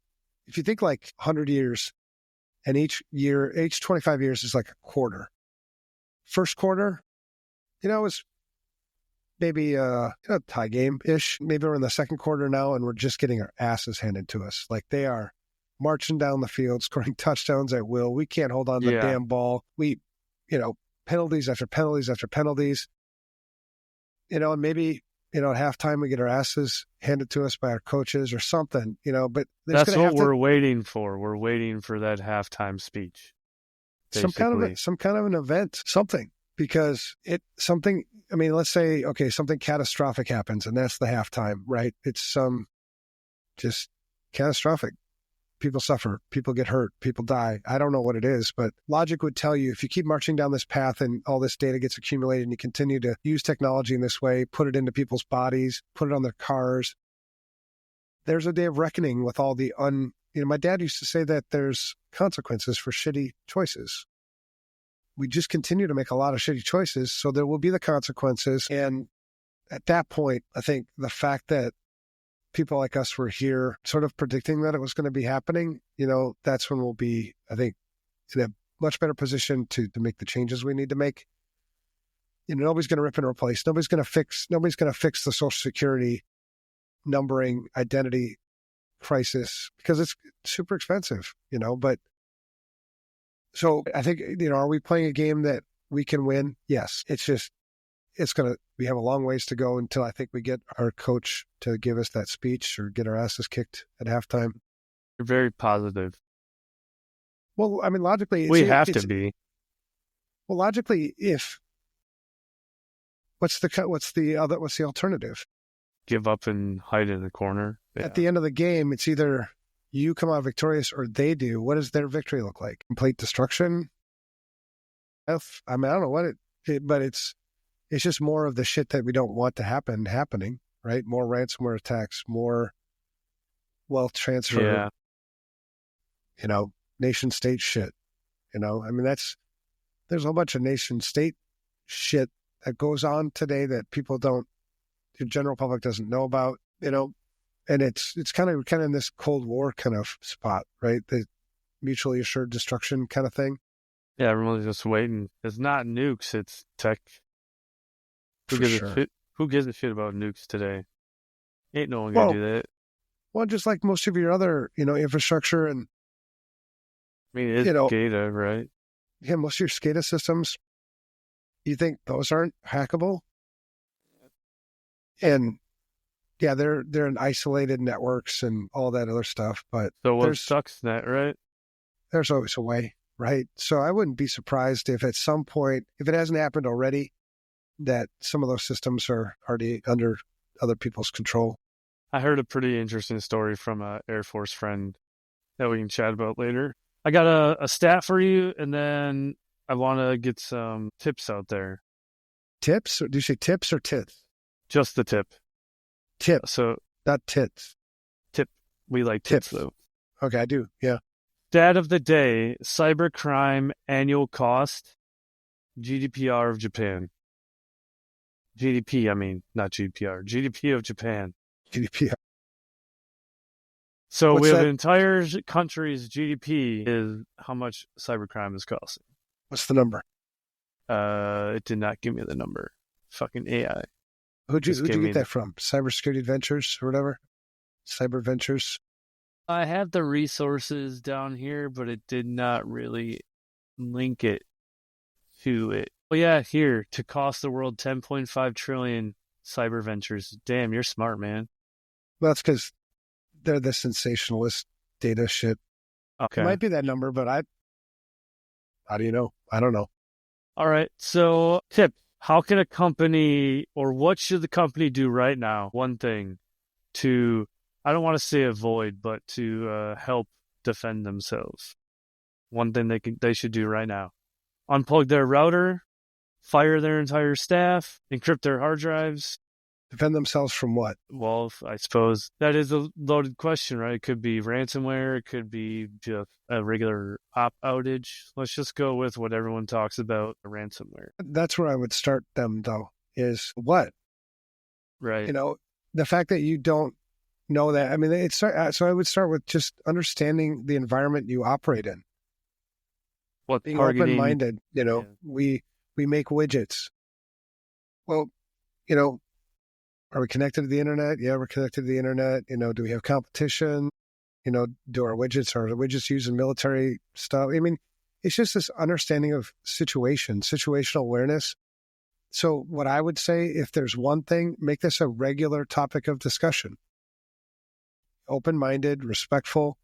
Speaker 1: if you think like 100 years, and each 25 years is like a quarter. First quarter, you know, is maybe a tie game-ish. Maybe we're in the second quarter now and we're just getting our asses handed to us. Like they are marching down the field, scoring touchdowns at will. We can't hold on to the damn ball. We, penalties after penalties after penalties. And maybe, at halftime we get our asses handed to us by our coaches or something, but
Speaker 2: that's what we're waiting for. We're waiting for that halftime speech.
Speaker 1: Basically. Some kind of an event, something, because let's say, okay, something catastrophic happens and that's the halftime, right? It's just catastrophic. People suffer, people get hurt, people die. I don't know what it is, but logic would tell you if you keep marching down this path and all this data gets accumulated and you continue to use technology in this way, put it into people's bodies, put it on their cars, there's a day of reckoning with all the my dad used to say that there's consequences for shitty choices. We just continue to make a lot of shitty choices, so there will be the consequences. And at that point, I think the fact that people like us were here sort of predicting that it was going to be happening, that's when we'll be, I think, in a much better position to make the changes we need to make. Nobody's going to rip and replace. Nobody's going to fix the Social Security numbering identity crisis because it's super expensive, but so I think, are we playing a game that we can win? Yes. We have a long ways to go until I think we get our coach to give us that speech or get our asses kicked at halftime.
Speaker 2: You're very positive.
Speaker 1: Well, I mean, logically,
Speaker 2: we have to be.
Speaker 1: Well, logically, what's the alternative?
Speaker 2: Give up and hide in the corner.
Speaker 1: Yeah. At the end of the game, it's either you come out victorious or they do. What does their victory look like? Complete destruction? I don't know what but it's just more of the shit that we don't want to happening, right? More ransomware attacks, more wealth transfer, nation state shit. I mean, there's a whole bunch of nation state shit that goes on today that people don't, the general public doesn't know about, and it's kind of in this Cold War kind of spot, right? The mutually assured destruction kind of thing.
Speaker 2: Yeah, everyone's just waiting. It's not nukes, it's tech. Who gives a shit about nukes today? Ain't no one gonna do that.
Speaker 1: Well, just like most of your other, infrastructure and
Speaker 2: I mean, it's SCADA, right?
Speaker 1: Yeah, most of your SCADA systems, you think those aren't hackable? And yeah, they're in isolated networks and all that other stuff. But
Speaker 2: so what's Stuxnet, right?
Speaker 1: There's always a way, right? So I wouldn't be surprised if at some point, if it hasn't happened already, that some of those systems are already under other people's control.
Speaker 2: I heard a pretty interesting story from an Air Force friend that we can chat about later. I got a stat for you, and then I want to get some tips out there.
Speaker 1: Tips? Do you say tips or tits?
Speaker 2: Just the tip.
Speaker 1: Tip.
Speaker 2: So
Speaker 1: not tits.
Speaker 2: Tip. We like tips, though.
Speaker 1: Okay, I do. Yeah.
Speaker 2: Stat of the day, cybercrime annual cost, GDPR of Japan. GDP, I mean, not GDPR. GDP of Japan.
Speaker 1: GDPR.
Speaker 2: So we have an entire country's GDP is how much cybercrime is costing.
Speaker 1: What's the number?
Speaker 2: It did not give me the number. Fucking AI.
Speaker 1: Who'd you get that from? Cybersecurity Adventures or whatever? Cyber Ventures?
Speaker 2: I have the resources down here, but it did not really link it to it. Oh yeah, here, to cost the world 10.5 trillion cyber ventures. Damn, you're smart, man.
Speaker 1: Well, that's because they're the sensationalist data shit.
Speaker 2: Okay.
Speaker 1: It might be that number, but how do you know? I don't know.
Speaker 2: All right. So, tip, how can a company, or what should the company do right now? One thing to, I don't want to say avoid, but to help defend themselves. One thing they should do right now. Unplug their router, fire their entire staff, encrypt their hard drives.
Speaker 1: Defend themselves from what?
Speaker 2: Well, I suppose that is a loaded question, right? It could be ransomware. It could be just a regular op outage. Let's just go with what everyone talks about, ransomware.
Speaker 1: That's where I would start them, though, is what?
Speaker 2: Right.
Speaker 1: The fact that you don't know that. I mean, so I would start with just understanding the environment you operate in.
Speaker 2: What
Speaker 1: being open-minded, yeah. We make widgets. Well, are we connected to the internet? Yeah, we're connected to the internet. Do we have competition? Do our widgets used in military stuff? I mean, it's just this understanding of situational awareness. So what I would say, if there's one thing, make this a regular topic of discussion. Open-minded, respectful,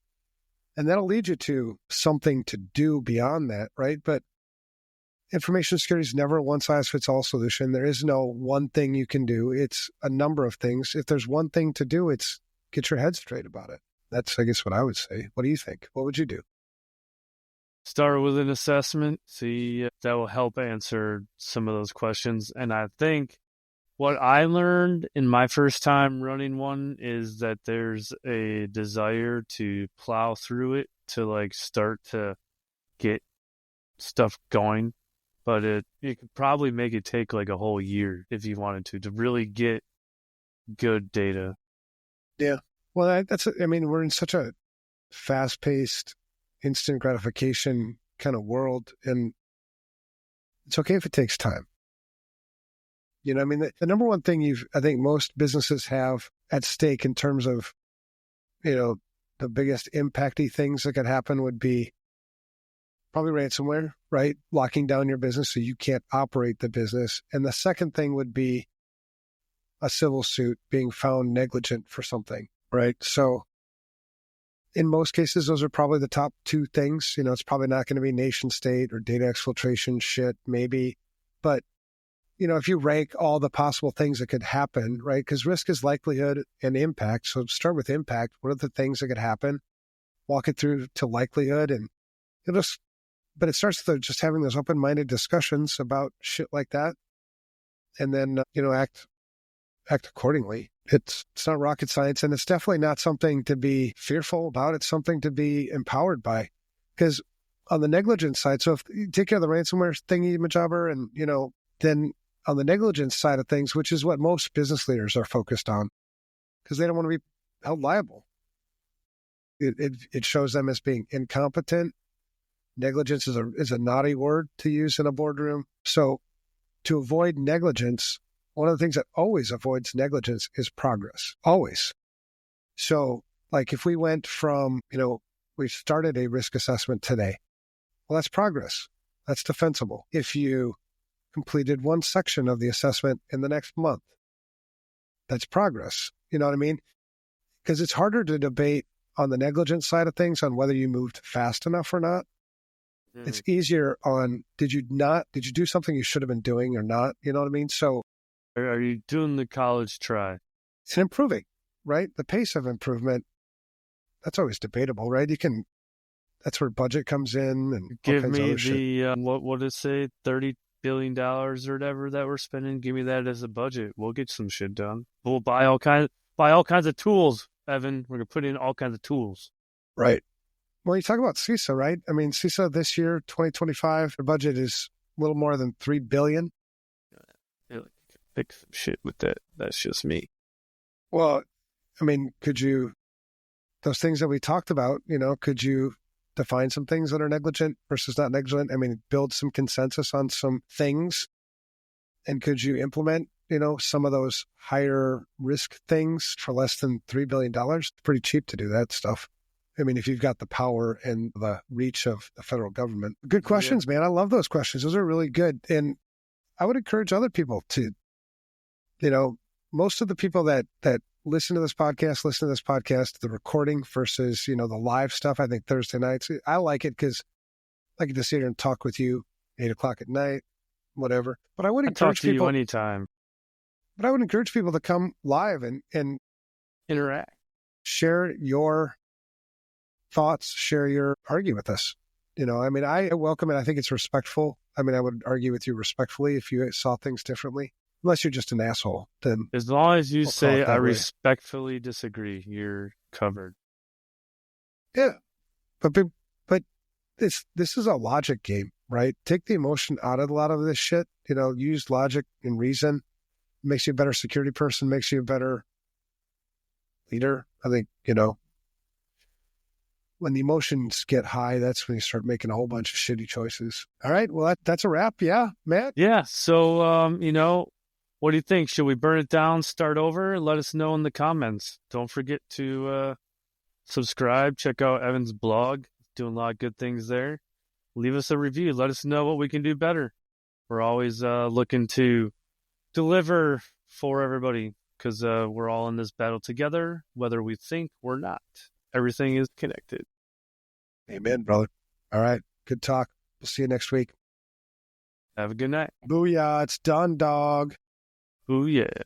Speaker 1: and that'll lead you to something to do beyond that, right? But information security is never a one-size-fits-all solution. There is no one thing you can do. It's a number of things. If there's one thing to do, it's get your head straight about it. That's, I guess, what I would say. What do you think? What would you do?
Speaker 2: Start with an assessment. See if that will help answer some of those questions. And I think what I learned in my first time running one is that there's a desire to plow through it, to start to get stuff going. But you could probably make it take a whole year if you wanted to really get good data.
Speaker 1: Yeah. Well, we're in such a fast-paced, instant gratification kind of world, and it's okay if it takes time. The number one thing I think most businesses have at stake in terms of, the biggest impacty things that could happen would be probably ransomware, right? Locking down your business so you can't operate the business. And the second thing would be a civil suit, being found negligent for something, right? So in most cases, those are probably the top two things. It's probably not going to be nation state or data exfiltration shit, maybe. But, if you rank all the possible things that could happen, right? Because risk is likelihood and impact. So start with impact. What are the things that could happen? Walk it through to likelihood, and but it starts with just having those open-minded discussions about shit like that, and then act accordingly. It's not rocket science, and it's definitely not something to be fearful about. It's something to be empowered by, because on the negligence side, so if you take care of the ransomware thingy, majobber, and then on the negligence side of things, which is what most business leaders are focused on, because they don't want to be held liable. It shows them as being incompetent. Negligence is a naughty word to use in a boardroom. So to avoid negligence, one of the things that always avoids negligence is progress. Always. So like if we went from, we started a risk assessment today. Well, that's progress. That's defensible. If you completed one section of the assessment in the next month, that's progress. You know what I mean? Because it's harder to debate on the negligence side of things on whether you moved fast enough or not. It's easier on, did you do something you should have been doing or not? You know what I mean? So
Speaker 2: are you doing the college try?
Speaker 1: It's improving, right? The pace of improvement, that's always debatable, right? That's where budget comes in and
Speaker 2: give me the, what did it say, $30 billion or whatever that we're spending? Give me that as a budget. We'll get some shit done. We'll buy all kinds of tools, Evan. We're going to put in all kinds of tools.
Speaker 1: Right. Well, you talk about CISA, right? I mean, CISA this year, 2025, the budget is a little more than $3 billion.
Speaker 2: Pick some shit with that. That's just me.
Speaker 1: Well, I mean, those things that we talked about, could you define some things that are negligent versus not negligent? I mean, build some consensus on some things. And could you implement, some of those higher risk things for less than $3 billion? It's pretty cheap to do that stuff. I mean, if you've got the power and the reach of the federal government. Good questions, man. I love those questions. Those are really good. And I would encourage other people to, most of the people that listen to this podcast, the recording versus, the live stuff, I think Thursday nights, I like it because I get to sit here and talk with you 8:00 at night, whatever. But I would encourage people
Speaker 2: you anytime.
Speaker 1: But I would encourage people to come live and
Speaker 2: interact,
Speaker 1: share your thoughts, argue with us. I mean, I welcome it. I think it's respectful. I mean, I would argue with you respectfully if you saw things differently, unless you're just an asshole. Then
Speaker 2: as long as you say I respectfully disagree, you're covered.
Speaker 1: Yeah, but this is a logic game, right? Take the emotion out of a lot of this shit. Use logic and reason. Makes you a better security person. Makes you a better leader. I think when the emotions get high, that's when you start making a whole bunch of shitty choices. All right. Well, that's a wrap. Yeah, Matt?
Speaker 2: Yeah. So, what do you think? Should we burn it down, start over? Let us know in the comments. Don't forget to subscribe. Check out Evan's blog. Doing a lot of good things there. Leave us a review. Let us know what we can do better. We're always looking to deliver for everybody because we're all in this battle together, whether we think we're not. Everything is connected.
Speaker 1: Amen, brother. All right. Good talk. We'll see you next week.
Speaker 2: Have a good night.
Speaker 1: Booyah. It's done, dog.
Speaker 2: Booyah.